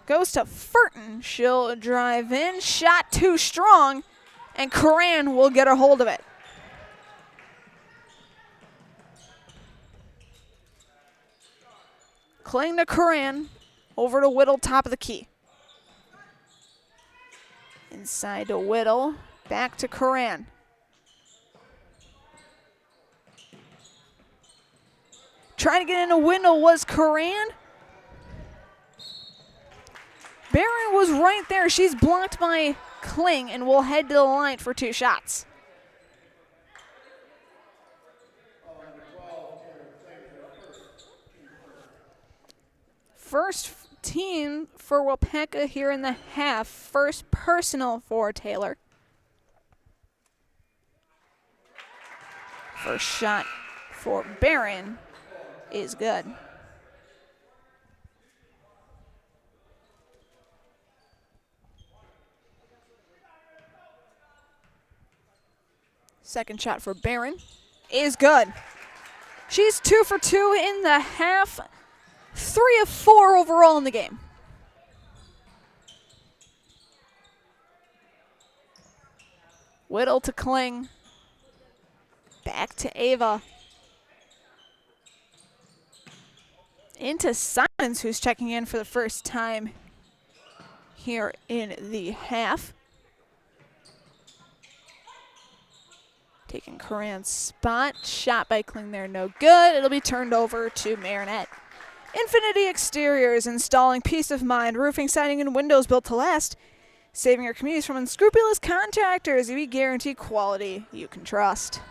goes to Furton. She'll drive in, shot too strong, and Coran will get a hold of it. Kling to Coran, over to Whittle, top of the key. Inside to Whittle, back to Coran. Trying to get in a window was Coran. Barron was right there. She's blocked by Kling and will head to the line for two shots. First team for Waupaca here in the half. First personal for Taylor. First shot for Barron is good. Second shot for Barron is good. She's 2 for 2 in the half. 3 of 4 overall in the game. Whittle to Kling. Back to Ava. Into Simons, who's checking in for the first time here in the half. Taking Coran's spot. Shot by Kling there, no good. It'll be turned over to Marinette. Infinity Exteriors, installing peace of mind, roofing, siding, and windows built to last. Saving your communities from unscrupulous contractors. We guarantee quality you can trust.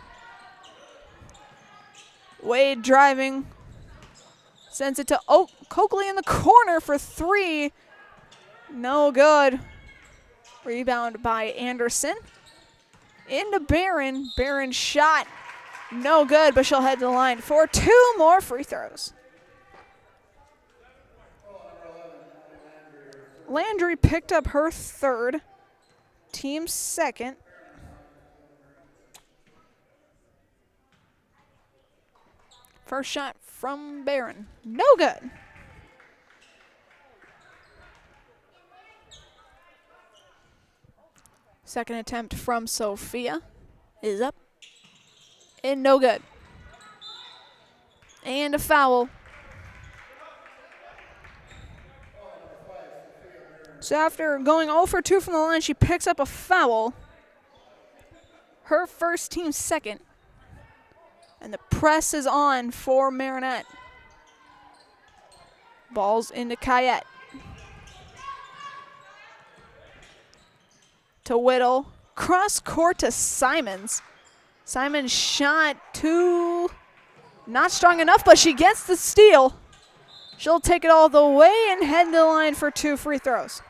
Wade driving. Sends it to Coakley in the corner for three. No good. Rebound by Anderson. Into Barron. Barron shot. No good, but she'll head to the line for 2 more free throws. Landry picked up her third, team's second. First shot from Barron, no good. Second attempt from Sophia is up and no good. And a foul. So after going 0 for 2 from the line, she picks up a foul. Her first, team second. And the press is on for Marinette. Ball's into Cayette. To Whittle. Cross court to Simons. Simons shot not strong enough, but she gets the steal. She'll take it all the way and head to the line for 2 free throws.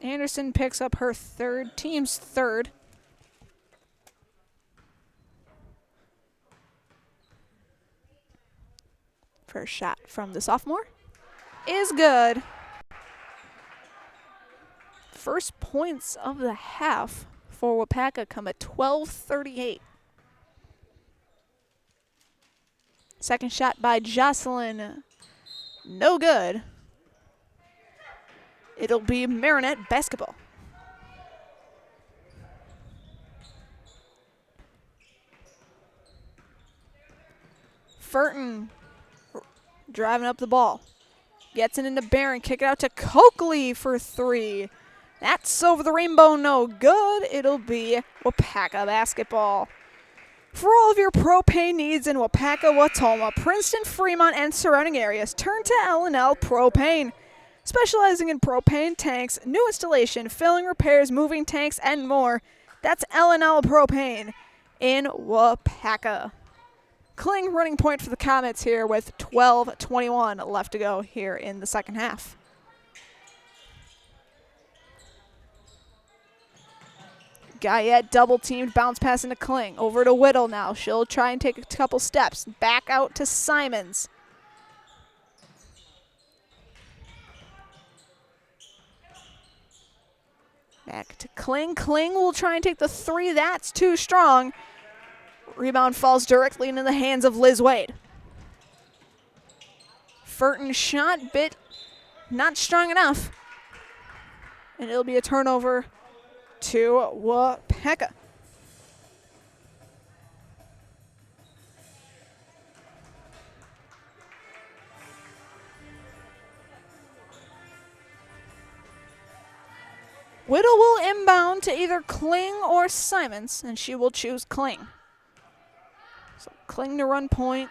Anderson picks up her third, team's third. First shot from the sophomore is good. First points of the half for Waupaca come at 12:38. Second shot by Jocelyn, no good. It'll be Marinette basketball. Furton driving up the ball. Gets it into Barron. Kick it out to Coakley for 3. That's over the rainbow, no good. It'll be Waupaca basketball. For all of your propane needs in Waupaca, Wautoma, Princeton, Fremont, and surrounding areas, turn to L&L Propane. Specializing in propane tanks, new installation, filling, repairs, moving tanks, and more. That's L&L Propane in Waupaca. Kling running point for the Comets here with 12:21 left to go here in the second half. Guyette double teamed, bounce pass into Kling. Over to Whittle now. She'll try and take a couple steps. Back out to Simons. Back to Kling. Kling will try and take the 3. That's too strong. Rebound falls directly into the hands of Liz Wade. Furton shot, bit not strong enough. And it'll be a turnover to Waupaca. Whittle will inbound to either Kling or Simons, and she will choose Kling. So Kling to run point.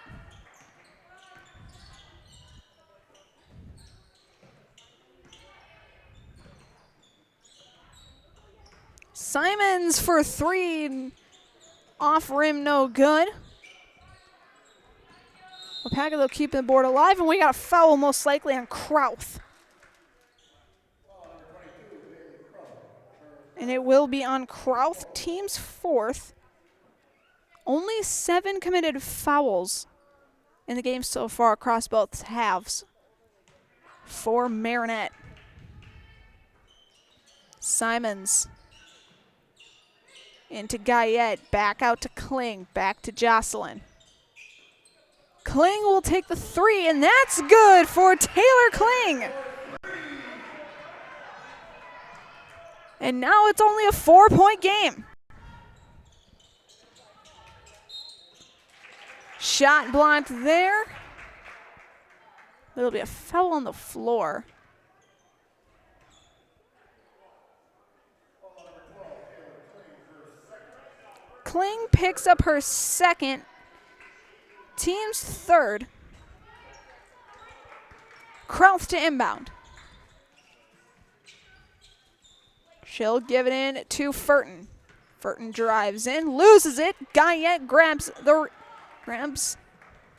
Simons for 3. Off rim, no good. Waupaca, they'll keep the board alive, and we got a foul most likely on Krauth. And it will be on Krauth, team's 4th. Only 7 committed fouls in the game so far across both halves for Marinette. Simons into Guyette, back out to Kling, back to Jocelyn. Kling will take the 3, and that's good for Taylor Kling. And now it's only a 4-point game. Shot blocked there. There'll be a foul on the floor. Kling picks up her second, team's 3rd. Krauth to inbound. She'll give it in to Furton. Furton drives in, loses it. Guyette grabs the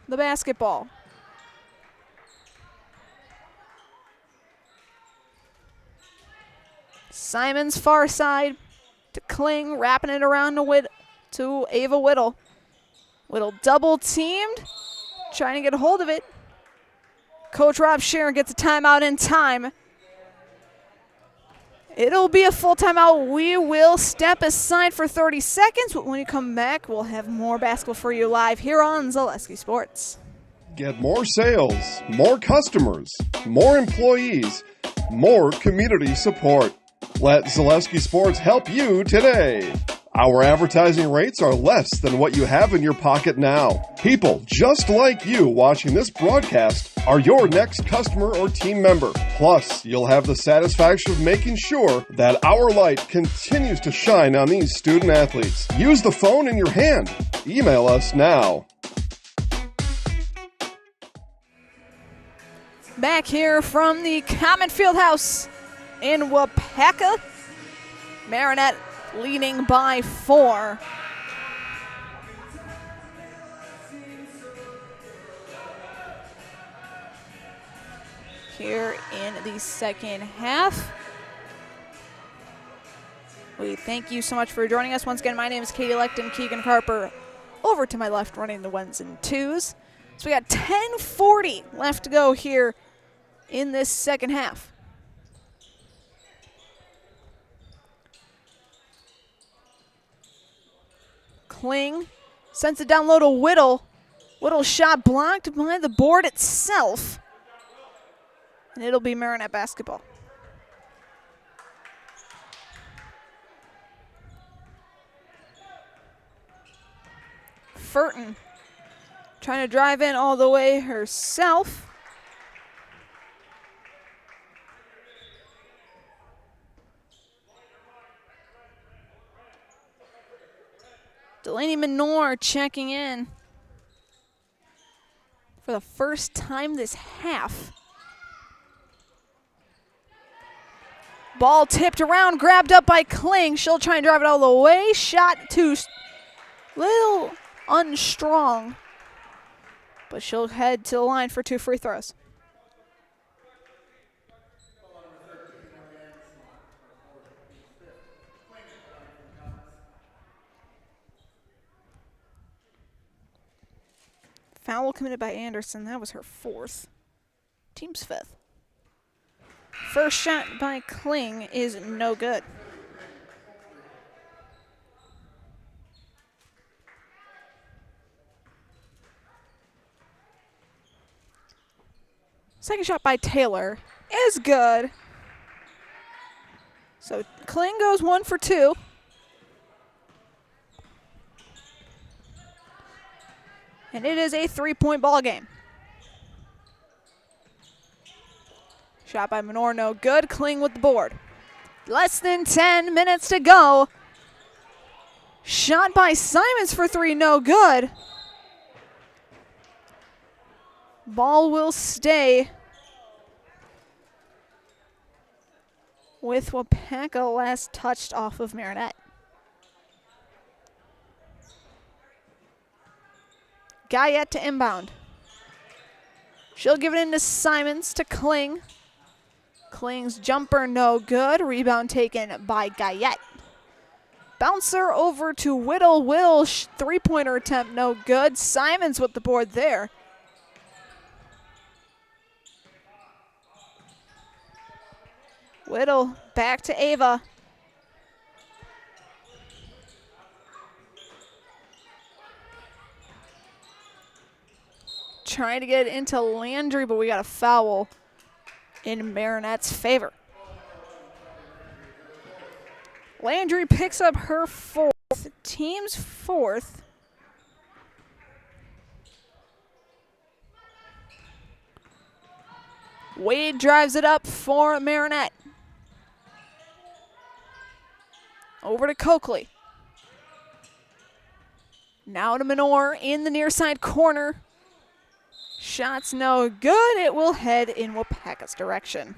basketball. Simons far side to Kling, wrapping it around to Ava Whittle. Whittle double teamed, trying to get a hold of it. Coach Rob Sharon gets a timeout in time. It'll be a full timeout. We will step aside for 30 seconds, but when we come back, we'll have more basketball for you live here on Zaleski Sports. Get more sales, more customers, more employees, more community support. Let Zaleski Sports help you today. Our advertising rates are less than what you have in your pocket now. People just like you watching this broadcast are your next customer or team member. Plus, you'll have the satisfaction of making sure that our light continues to shine on these student athletes. Use the phone in your hand. Email us now. Back here from the Common Fieldhouse in Waupaca, Marinette leading by 4. Here in the second half. We thank you so much for joining us. Once again, my name is Katie Leckton, Keegan Carper over to my left running the 1s and 2s. So we got 10:40 left to go here in this second half. Kling sends it down low to Whittle. Whittle's shot blocked by the board itself. And it'll be Marinette basketball. Furton trying to drive in all the way herself. Delaney Minor checking in for the first time this half. Ball tipped around, grabbed up by Kling. She'll try and drive it all the way. Shot too little unstrong, but she'll head to the line for 2 free throws. Foul committed by Anderson. That was her 4th. Team's 5th. First shot by Kling is no good. Second shot by Taylor is good. So Kling goes 1 for 2. And it is a 3-point ball game. Shot by Minor, no good. Kling with the board. Less than 10 minutes to go. Shot by Simons for 3, no good. Ball will stay with Waupaca, last touched off of Marinette. Guyette to inbound. She'll give it into Simons to Kling. Kling's jumper no good. Rebound taken by Guyette. Bouncer over to Whittle. Whittle, 3-pointer attempt no good. Simons with the board there. Whittle back to Ava. Trying to get it into Landry, but we got a foul in Marinette's favor. Landry picks up her 4th, team's 4th. Wade drives it up for Marinette. Over to Coakley. Now to Minor in the near side corner. Shots no good. It will head in Waupaca's direction.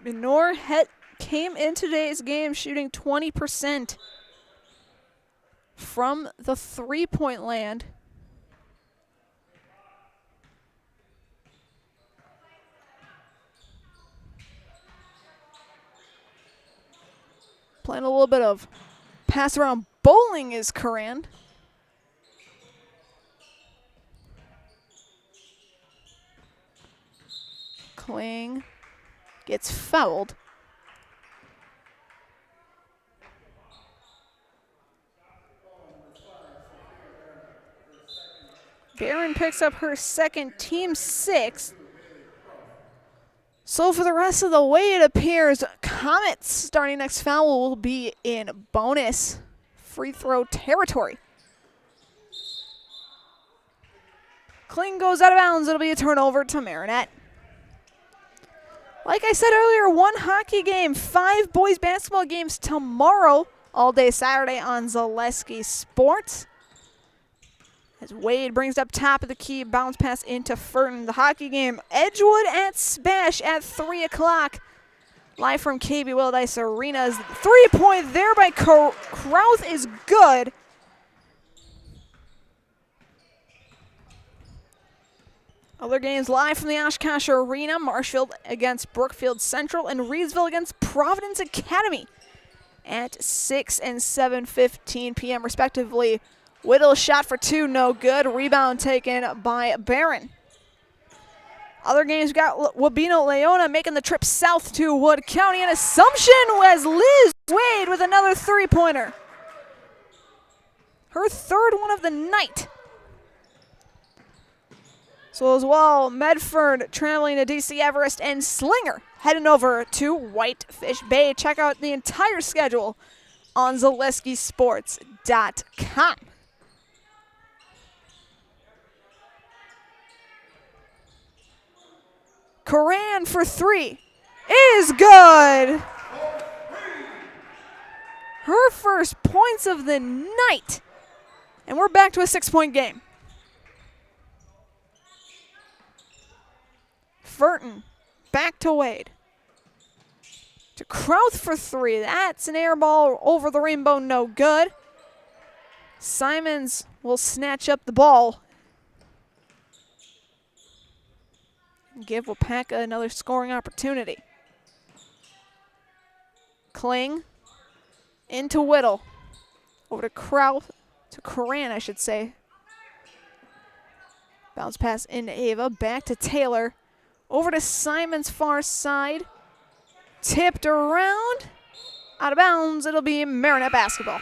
Minor came into today's game shooting 20% from the 3-point land. Playing a little bit of pass around bowling is Coran. Kling gets fouled. Barron picks up her 2nd, team 6th. So for the rest of the way, it appears Comets starting next foul will be in bonus free throw territory. Kling goes out of bounds. It'll be a turnover to Marinette. Like I said earlier, 1 hockey game, 5 boys basketball games tomorrow, all day Saturday on Zaleski Sports. As Wade brings up top of the key, bounce pass into Furton. The hockey game, Edgewood at Spash at 3 o'clock. Live from KB Wildice Arena's 3-point there by Krauth is good. Other games live from the Oshkosh Arena, Marshfield against Brookfield Central and Reedsville against Providence Academy at 6 and 7:15 p.m. respectively. Whittle shot for 2, no good. Rebound taken by Barron. Other games got Wabeno Leona making the trip south to Wood County, and Assumption was Liz Wade with another 3-pointer. Her 3rd one of the night. So as well, Medford traveling to DC Everest and Slinger heading over to Whitefish Bay. Check out the entire schedule on ZaleskiSports.com. Coran for 3 is good. Her first points of the night. And we're back to a 6-point game. Furton back to Wade. To Krauth for 3. That's an air ball over the rainbow, no good. Simons will snatch up the ball. Give Waupaca another scoring opportunity. Kling into Whittle. Over to Krauth, to Coran, I should say. Bounce pass into Ava, back to Taylor. Over to Simon's far side. Tipped around. Out of bounds. It'll be Marinette basketball.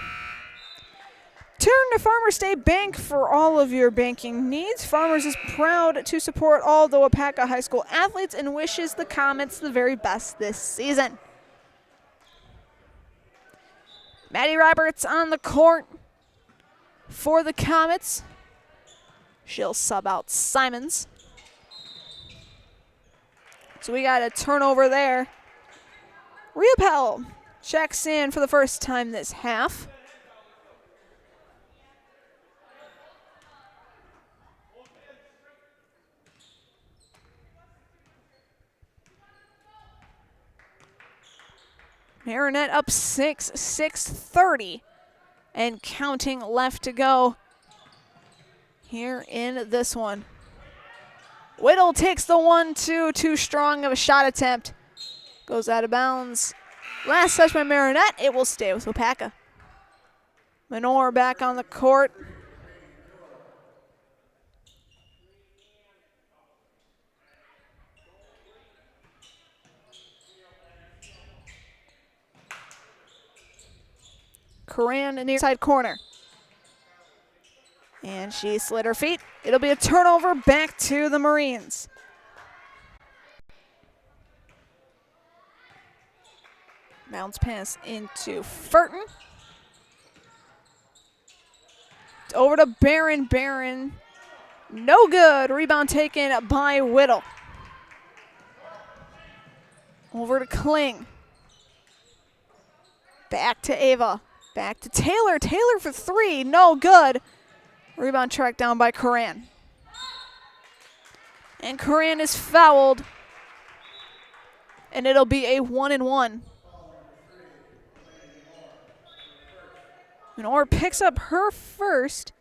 Turn to Farmers State Bank for all of your banking needs. Farmers is proud to support all the Waupaca High School athletes and wishes the Comets the very best this season. Maddie Roberts on the court for the Comets. She'll sub out Simons. So we got a turnover there. Riopel checks in for the first time this half. Marinette up 6, 6:30 and counting left to go here in this one. Whittle takes the 1-2, too strong of a shot attempt. Goes out of bounds. Last touch by Marinette, it will stay with Waupaca. Menor back on the court. Coran in the side corner. And she slid her feet. It'll be a turnover back to the Marines. Bounce pass into Furton. Over to Barron. Barron, no good. Rebound taken by Whittle. Over to Kling. Back to Ava. Back to Taylor. Taylor for 3. No good. Rebound tracked down by Coran. And Coran is fouled. And it'll be a 1-and-1. Menor picks up her first.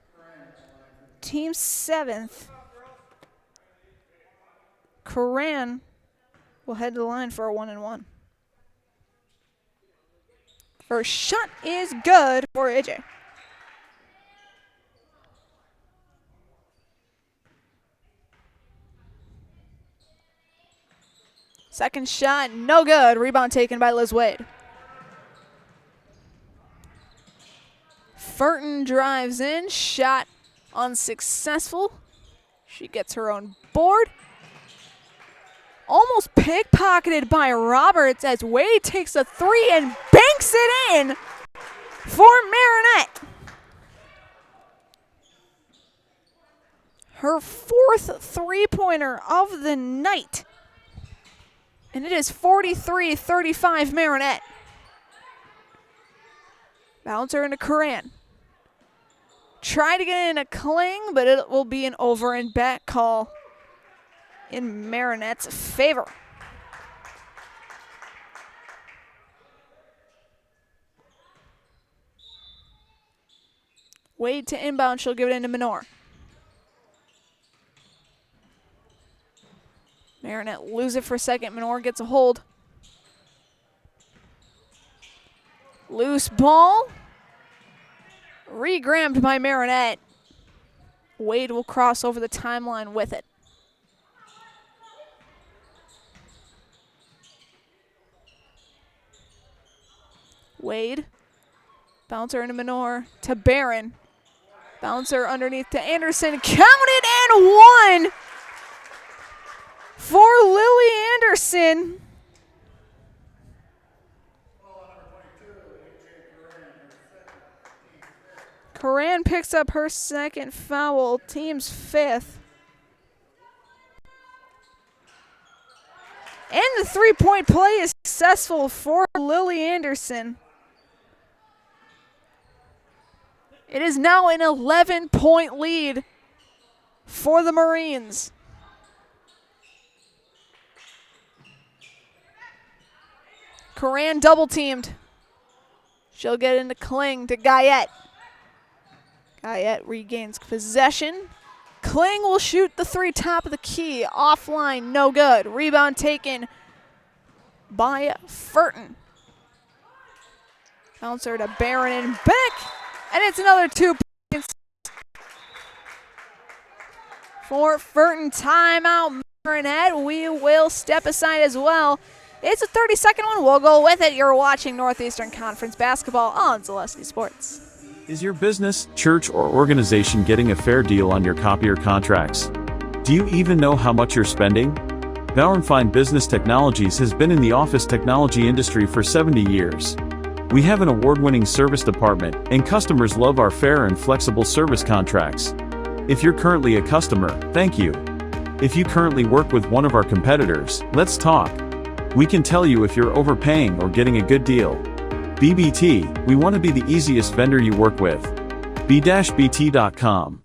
Team 7th. Coran will head to the line for a 1-and-1. First shot is good for AJ. Second shot, no good. Rebound taken by Liz Wade. Furton drives in, shot unsuccessful. She gets her own board. Almost pickpocketed by Roberts as Wade takes a three and banks it in for Marinette. Her fourth three-pointer of the night. And it is 43-35 Marinette. Bouncer into Coran. Try to get in a Kling, but it will be an over and back call in Marinette's favor. Wade to inbound, she'll give it into Minor. Marinette lose it for a second, Minor gets a hold. Loose ball. Re-grabbed by Marinette. Wade will cross over the timeline with it. Wade. Bouncer into Minor to Barron. Bouncer underneath to Anderson. Counted and one for Lily Anderson. Coran picks up her second foul, team's fifth. And the three-point play is successful for Lily Anderson. It is now an 11-point lead for the Marines. Coran double-teamed. She'll get into Kling to Guyette. Guyette regains possession. Kling will shoot the three top of the key. Offline, no good. Rebound taken by Furton. Bouncer to Barron and back. And it's another 2 points for Furton. Timeout, Marinette. We will step aside as well. It's a 30-second one. We'll go with it. You're watching Northeastern Conference basketball on Zaleski Sports. Is your business, church, or organization getting a fair deal on your copier contracts? Do you even know how much you're spending? Bauer & Fine Business Technologies has been in the office technology industry for 70 years. We have an award-winning service department, and customers love our fair and flexible service contracts. If you're currently a customer, thank you. If you currently work with one of our competitors, let's talk. We can tell you if you're overpaying or getting a good deal. BBT, we want to be the easiest vendor you work with. b-bt.com.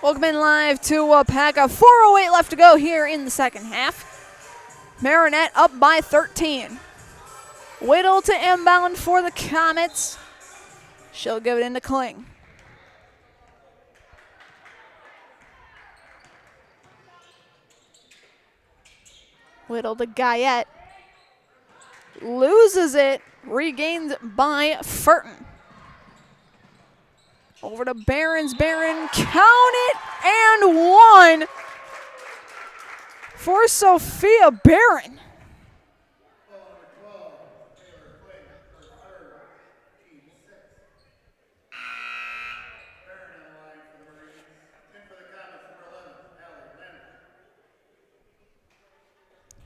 Welcome in live to Waupaca. 4:08 left to go here in the second half. Marinette up by 13. Whittle to inbound for the Comets. She'll give it into Kling. Whittle to Guyette. Loses it. Regained by Furton. Over to Barron's. Barron counted and one for Sophia Barron.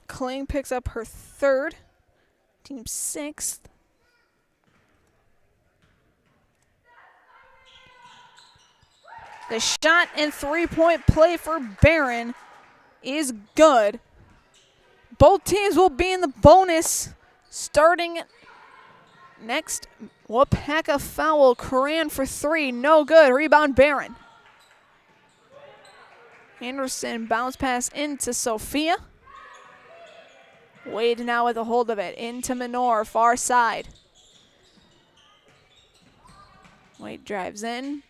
Kling picks up her third, team sixth. The shot and three-point play for Barron is good. Both teams will be in the bonus starting next. Waupaca foul. Coran for three. No good. Rebound Barron. Anderson bounce pass into Sophia. Wade now with a hold of it. Into Minor, far side. Wade drives in.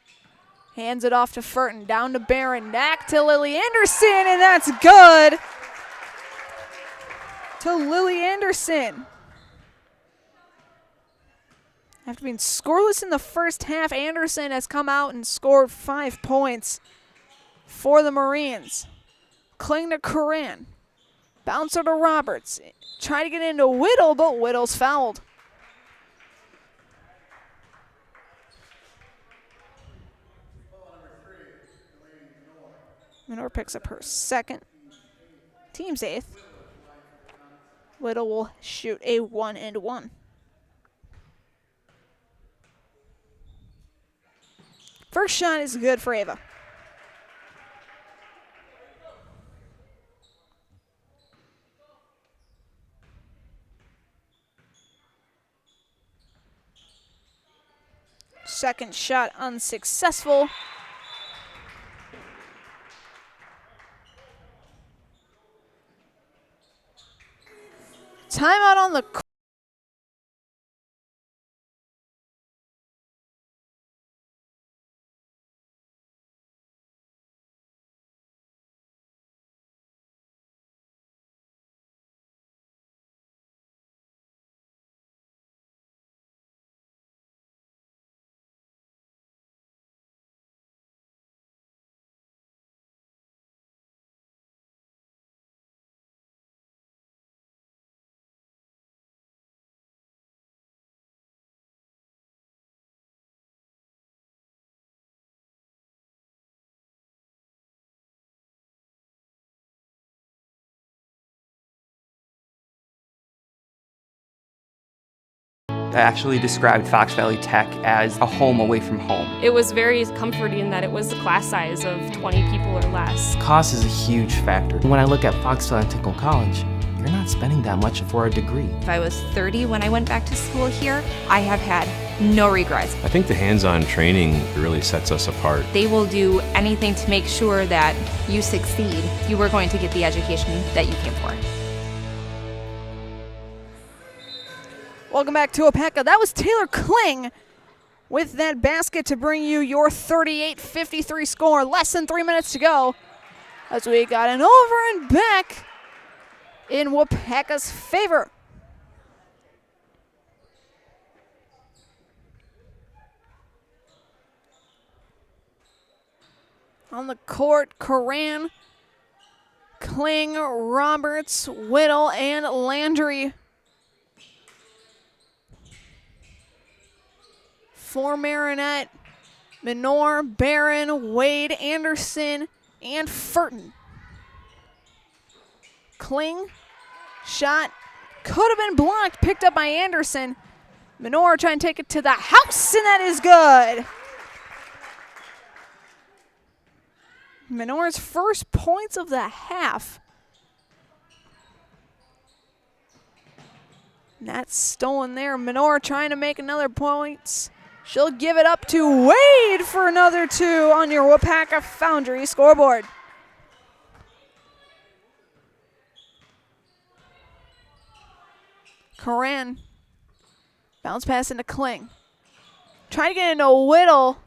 Hands it off to Furton. Down to Barron. Back to Lily Anderson, and that's good. To Lily Anderson. After being scoreless in the first half, Anderson has come out and scored 5 points for the Marines. Kling to Coran. Bouncer to Roberts. Try to get into Whittle, but Whittle's fouled. Minor picks up her second. team's 8th. Whittle will shoot a 1-and-1. First shot is good for Ava. Second shot unsuccessful. Timeout on the court. I actually described Fox Valley Tech as a home away from home. It was very comforting that it was a class size of 20 people or less. Cost is a huge factor. When I look at Fox Valley Technical College, you're not spending that much for a degree. If I was 30 when I went back to school here, I have had no regrets. I think the hands-on training really sets us apart. They will do anything to make sure that you succeed. You are going to get the education that you came for. Welcome back to Waupaca. That was Taylor Kling with that basket to bring you your 38-53 score. Less than 3 minutes to go as we got an over and back in Waupaca's favor. On the court, Coran, Kling, Roberts, Whittle, and Landry. For Marinette, Minor, Barron, Wade, Anderson, and Furton. Kling, shot, could have been blocked, picked up by Anderson. Minor trying to take it to the house, and that is good. Minor's first points of the half. And that's stolen there. Minor trying to make another points. She'll give it up to Wade for another 2 on your Waupaca Foundry scoreboard. Coran. Bounce pass into Kling. Trying to get into Whittle.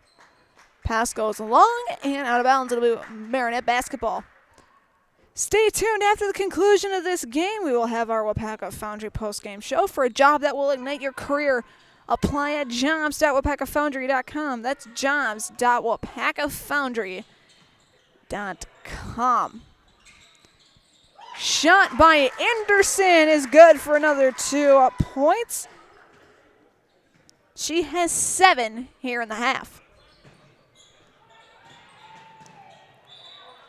Pass goes long and out of bounds. It'll be Marinette basketball. Stay tuned. After the conclusion of this game, we will have our Waupaca Foundry postgame show for a job that will ignite your career. Apply at jobs.waupacafoundry.com. That's jobs.waupacafoundry.com. Shot by Anderson is good for another 2 points. She has 7 here in the half.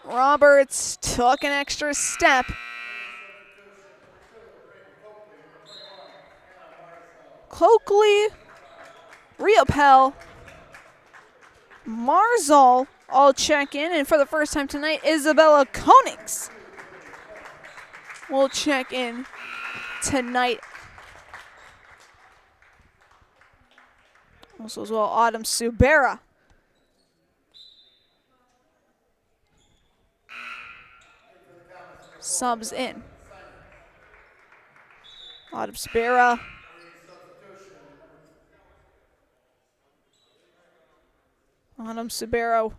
Roberts took an extra step. Coakley, Riopel, Marzal all check in, and for the first time tonight, Isabella Konings will check in tonight. Also as well, Autumn Subera. Subs in. Autumn Subera. Autumn Subero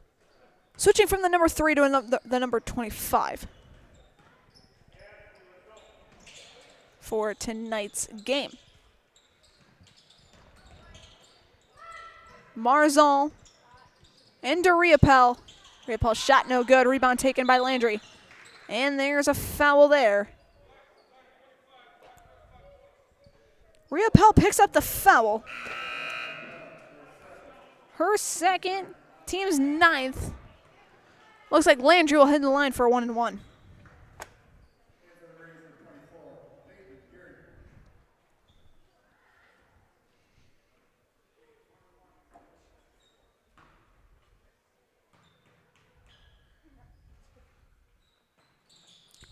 switching from the number 3 to the number 25 for tonight's game. Marzal into Riopel. Riopel shot no good. Rebound taken by Landry. And there's a foul there. Riopel picks up the foul. Her second, team's 9th. Looks like Landry will head the line for a 1-and-1.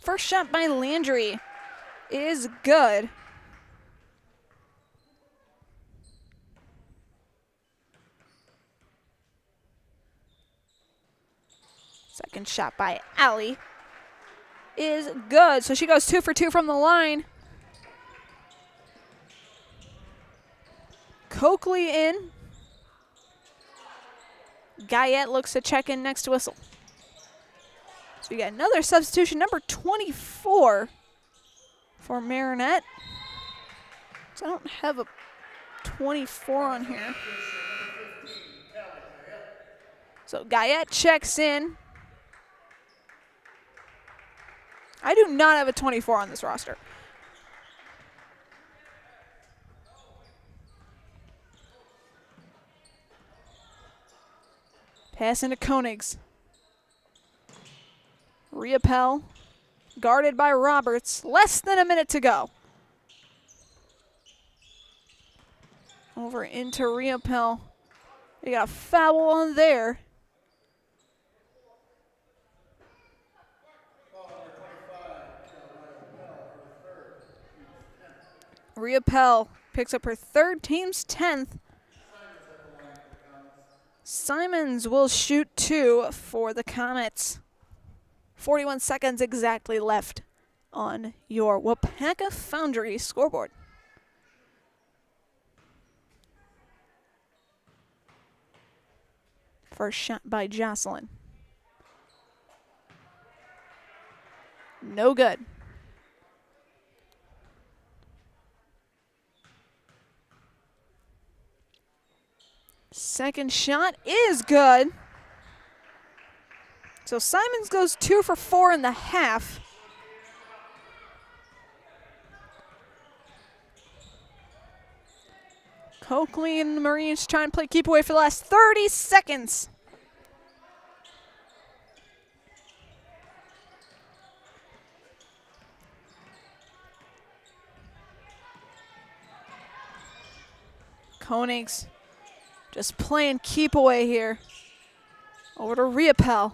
First shot by Landry is good. Second shot by Allie is good. So she goes 2 for 2 from the line. Coakley in. Guyette looks to check in next whistle. So we got another substitution, number 24 for Marinette. So I don't have a 24 on here. So Guyette checks in. I do not have a 24 on this roster. Pass into Koenigs. Riopel, guarded by Roberts. Less than a minute to go. Over into Riopel. We got a foul on there. Riopel picks up her third, team's 10th. Simons will shoot 2 for the Comets. 41 seconds exactly left on your Waupaca Foundry scoreboard. First shot by Jocelyn. No good. Second shot is good. So Simons goes 2 for 4 in the half. Coakley and the Marines trying to play keep away for the last 30 seconds. Koenigs just playing keep away here. Over to Riopel.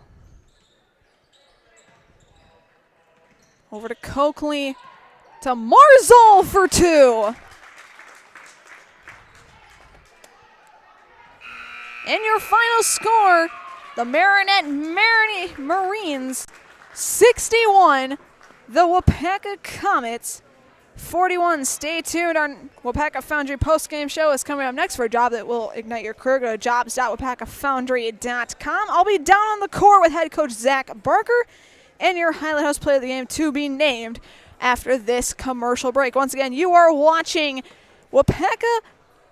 Over to Coakley. To Marzol for 2. And your final score, the Marinette Marines 61, the Waupaca Comets 41. Stay tuned. Our Waupaca Foundry postgame show is coming up next for a job that will ignite your career. Go to jobs.waupacafoundry.com. I'll be down on the court with head coach Zach Barker and your Highlight House Player of the Game to be named after this commercial break. Once again, you are watching Waupaca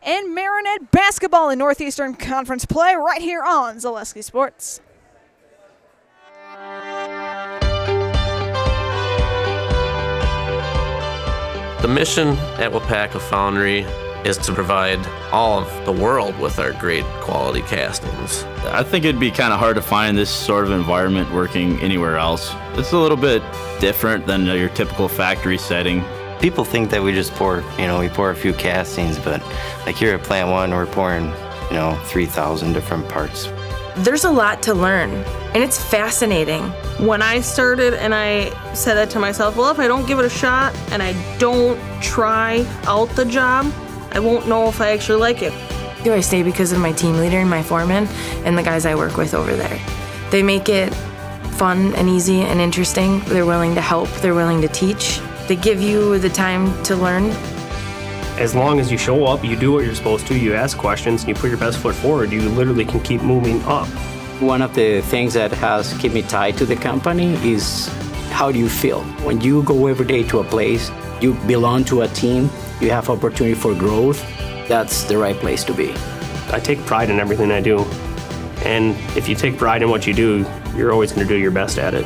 and Marinette basketball in Northeastern Conference play right here on Zaleski Sports. The mission at Waupaca Foundry is to provide all of the world with our great quality castings. I think it'd be kind of hard to find this sort of environment working anywhere else. It's a little bit different than your typical factory setting. People think that we just pour, we pour a few castings, but like here at Plant 1, we're pouring, 3,000 different parts. There's a lot to learn, and it's fascinating. When I started and I said that to myself, well, if I don't give it a shot and I don't try out the job, I won't know if I actually like it. I stay because of my team leader and my foreman and the guys I work with over there. They make it fun and easy and interesting. They're willing to help, they're willing to teach. They give you the time to learn. As long as you show up, you do what you're supposed to, you ask questions, and you put your best foot forward, you literally can keep moving up. One of the things that has kept me tied to the company is how do you feel? When you go every day to a place, you belong to a team, you have opportunity for growth, that's the right place to be. I take pride in everything I do, and if you take pride in what you do, you're always going to do your best at it.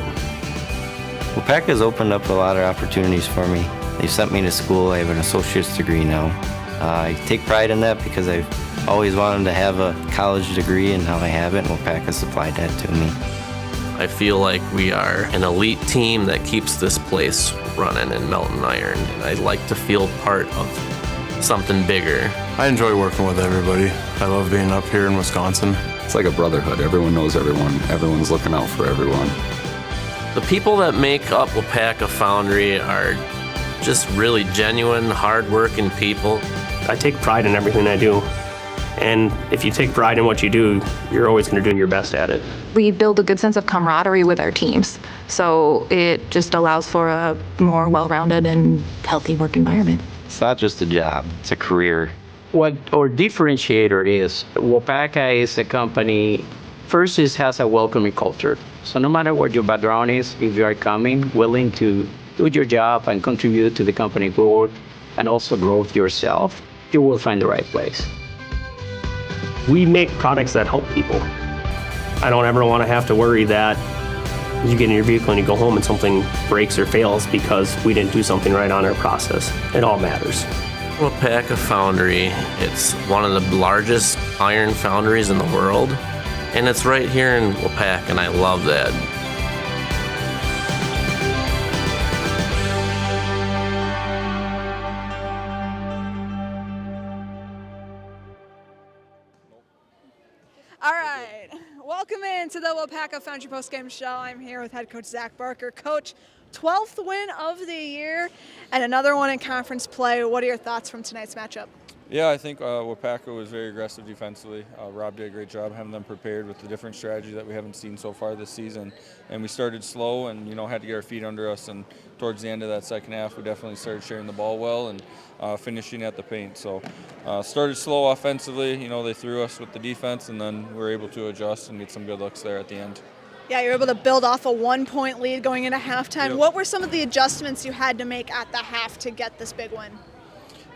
Waupaca has opened up a lot of opportunities for me. They've sent me to school. I have an associate's degree now. I take pride in that because I've always wanted to have a college degree, and now I have it, and Waupaca supplied that to me. I feel like we are an elite team that keeps this place running in Melton Iron, and I'd like to feel part of something bigger. I enjoy working with everybody. I love being up here in Wisconsin. It's like a brotherhood. Everyone knows everyone. Everyone's looking out for everyone. The people that make up Waupaca Foundry are just really genuine, hard-working people. I take pride in everything I do. And if you take pride in what you do, you're always going to do your best at it. We build a good sense of camaraderie with our teams, so it just allows for a more well-rounded and healthy work environment. It's not just a job, it's a career. What our differentiator is, Waupaca is a company, first it has a welcoming culture. So no matter what your background is, if you are coming, willing to do your job and contribute to the company growth and also growth yourself, you will find the right place. We make products that help people. I don't ever want to have to worry that you get in your vehicle and you go home and something breaks or fails because we didn't do something right on our process. It all matters. Waupaca Foundry, it's one of the largest iron foundries in the world, and it's right here in Waupaca, and I love that. All right, welcome into the Waupaca Foundry Postgame Show. I'm here with head coach Zach Barker. Coach, 12th win of the year and another one in conference play. What are your thoughts from tonight's matchup? Yeah, I think Waupaca was very aggressive defensively. Rob did a great job having them prepared with the different strategy that we haven't seen so far this season. And we started slow and, had to get our feet under us. And towards the end of that second half, we definitely started sharing the ball well and finishing at the paint. So started slow offensively. They threw us with the defense, and then we were able to adjust and get some good looks there at the end. Yeah, you were able to build off a 1-point lead going into halftime. Yep. What were some of the adjustments you had to make at the half to get this big win?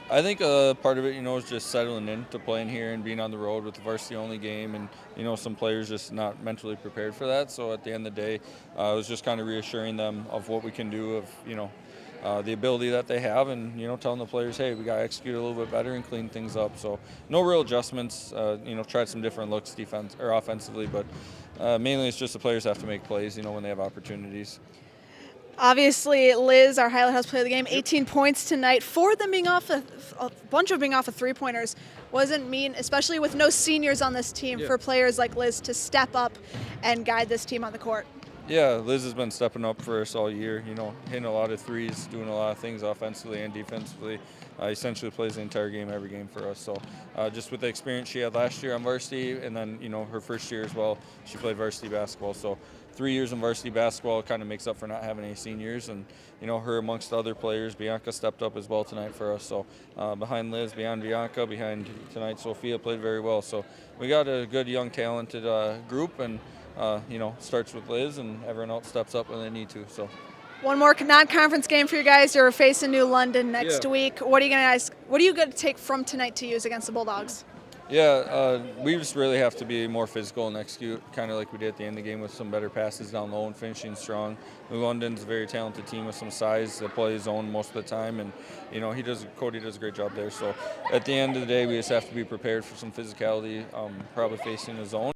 I think part of it, is just settling into playing here and being on the road with the varsity-only game, and some players just not mentally prepared for that. So at the end of the day, it was just kind of reassuring them of what we can do, of the ability that they have, and telling the players, hey, we got to execute a little bit better and clean things up. So no real adjustments. Tried some different looks defense or offensively, but mainly it's just the players have to make plays, when they have opportunities. Obviously, Liz, our highlight house player of the game, 18 points tonight. 4 of them being off a bunch of being off of three-pointers wasn't mean, especially with no seniors on this team, for players like Liz to step up and guide this team on the court. Yeah, Liz has been stepping up for us all year, hitting a lot of threes, doing a lot of things offensively and defensively. Essentially plays the entire game, every game for us. So just with the experience she had last year on varsity, and then, her first year as well, she played varsity basketball. So 3 years in varsity basketball kind of makes up for not having any seniors. And, her amongst other players, Bianca stepped up as well tonight for us. So behind Liz, behind Bianca, behind tonight, Sophia played very well. So we got a good, young, talented group, and, starts with Liz, and everyone else steps up when they need to. So. One more non-conference game for you guys. You're facing New London next week. What are you going to take from tonight to use against the Bulldogs? Yeah, we just really have to be more physical and execute, kind of like we did at the end of the game with some better passes down low and finishing strong. New London's a very talented team with some size that plays zone most of the time, and Cody does a great job there. So at the end of the day, we just have to be prepared for some physicality, probably facing the zone.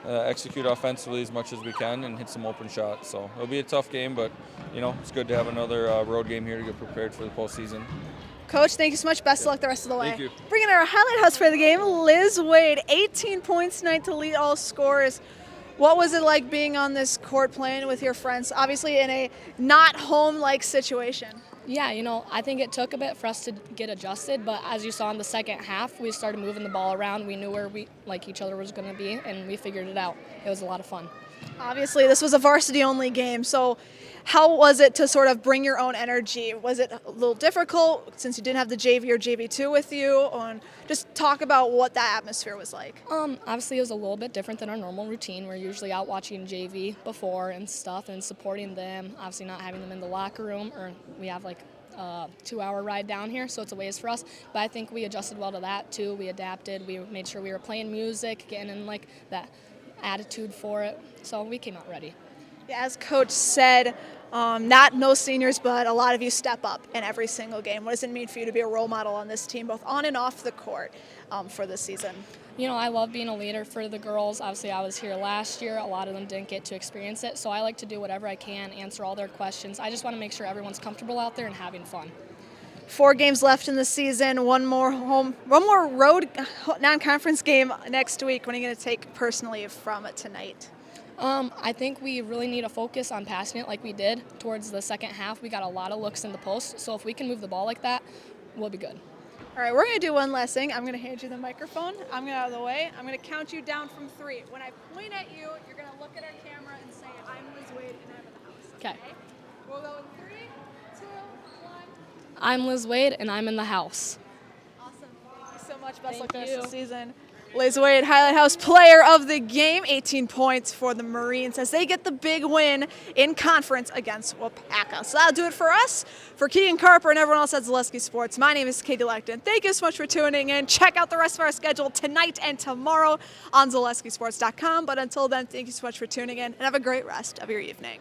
Execute offensively as much as we can and hit some open shots. So it'll be a tough game, but it's good to have another road game here to get prepared for the postseason. Coach, thank you so much. Best of luck the rest of the way. Thank you. Bringing our highlight house for the game, Liz Wade, 18 points tonight to lead all scorers. What was it like being on this court playing with your friends, obviously in a not home-like situation? Yeah, I think it took a bit for us to get adjusted, but as you saw in the second half, we started moving the ball around. We knew where each other was going to be, and we figured it out. It was a lot of fun. Obviously, this was a varsity-only game, so how was it to sort of bring your own energy? Was it a little difficult since you didn't have the JV or JV2 with you? And just talk about what that atmosphere was like. Obviously, it was a little bit different than our normal routine. We're usually out watching JV before and stuff and supporting them. Obviously, not having them in the locker room, or we have a 2-hour ride down here, so it's a ways for us. But I think we adjusted well to that, too. We adapted. We made sure we were playing music, getting in that attitude for it. So we came out ready. Yeah, as Coach said, no seniors, but a lot of you step up in every single game. What does it mean for you to be a role model on this team, both on and off the court, for this season? I love being a leader for the girls. Obviously, I was here last year. A lot of them didn't get to experience it, so I like to do whatever I can, answer all their questions. I just want to make sure everyone's comfortable out there and having fun. 4 games left in the season, one more road non-conference game next week. What are you going to take personally from it tonight? I think we really need to focus on passing it like we did towards the second half. We got a lot of looks in the post, so if we can move the ball like that, we'll be good. All right, we're going to do one last thing. I'm going to hand you the microphone. I'm going to get out of the way. I'm going to count you down from 3. When I point at you, you're going to look at our camera and say, I'm Liz Wade and I'm in the house. Okay. We'll go in 3, 2, 1. I'm Liz Wade and I'm in the house. Awesome. Thank you so much. Best luck Thank the rest of the you. season. Liz Wade, Highlight House Player of the Game, 18 points for the Marines as they get the big win in conference against Waupaca. So that'll do it for us. For Keegan Carper and everyone else at Zaleski Sports, my name is Katie Lecton. Thank you so much for tuning in. Check out the rest of our schedule tonight and tomorrow on ZaleskiSports.com. But until then, thank you so much for tuning in and have a great rest of your evening.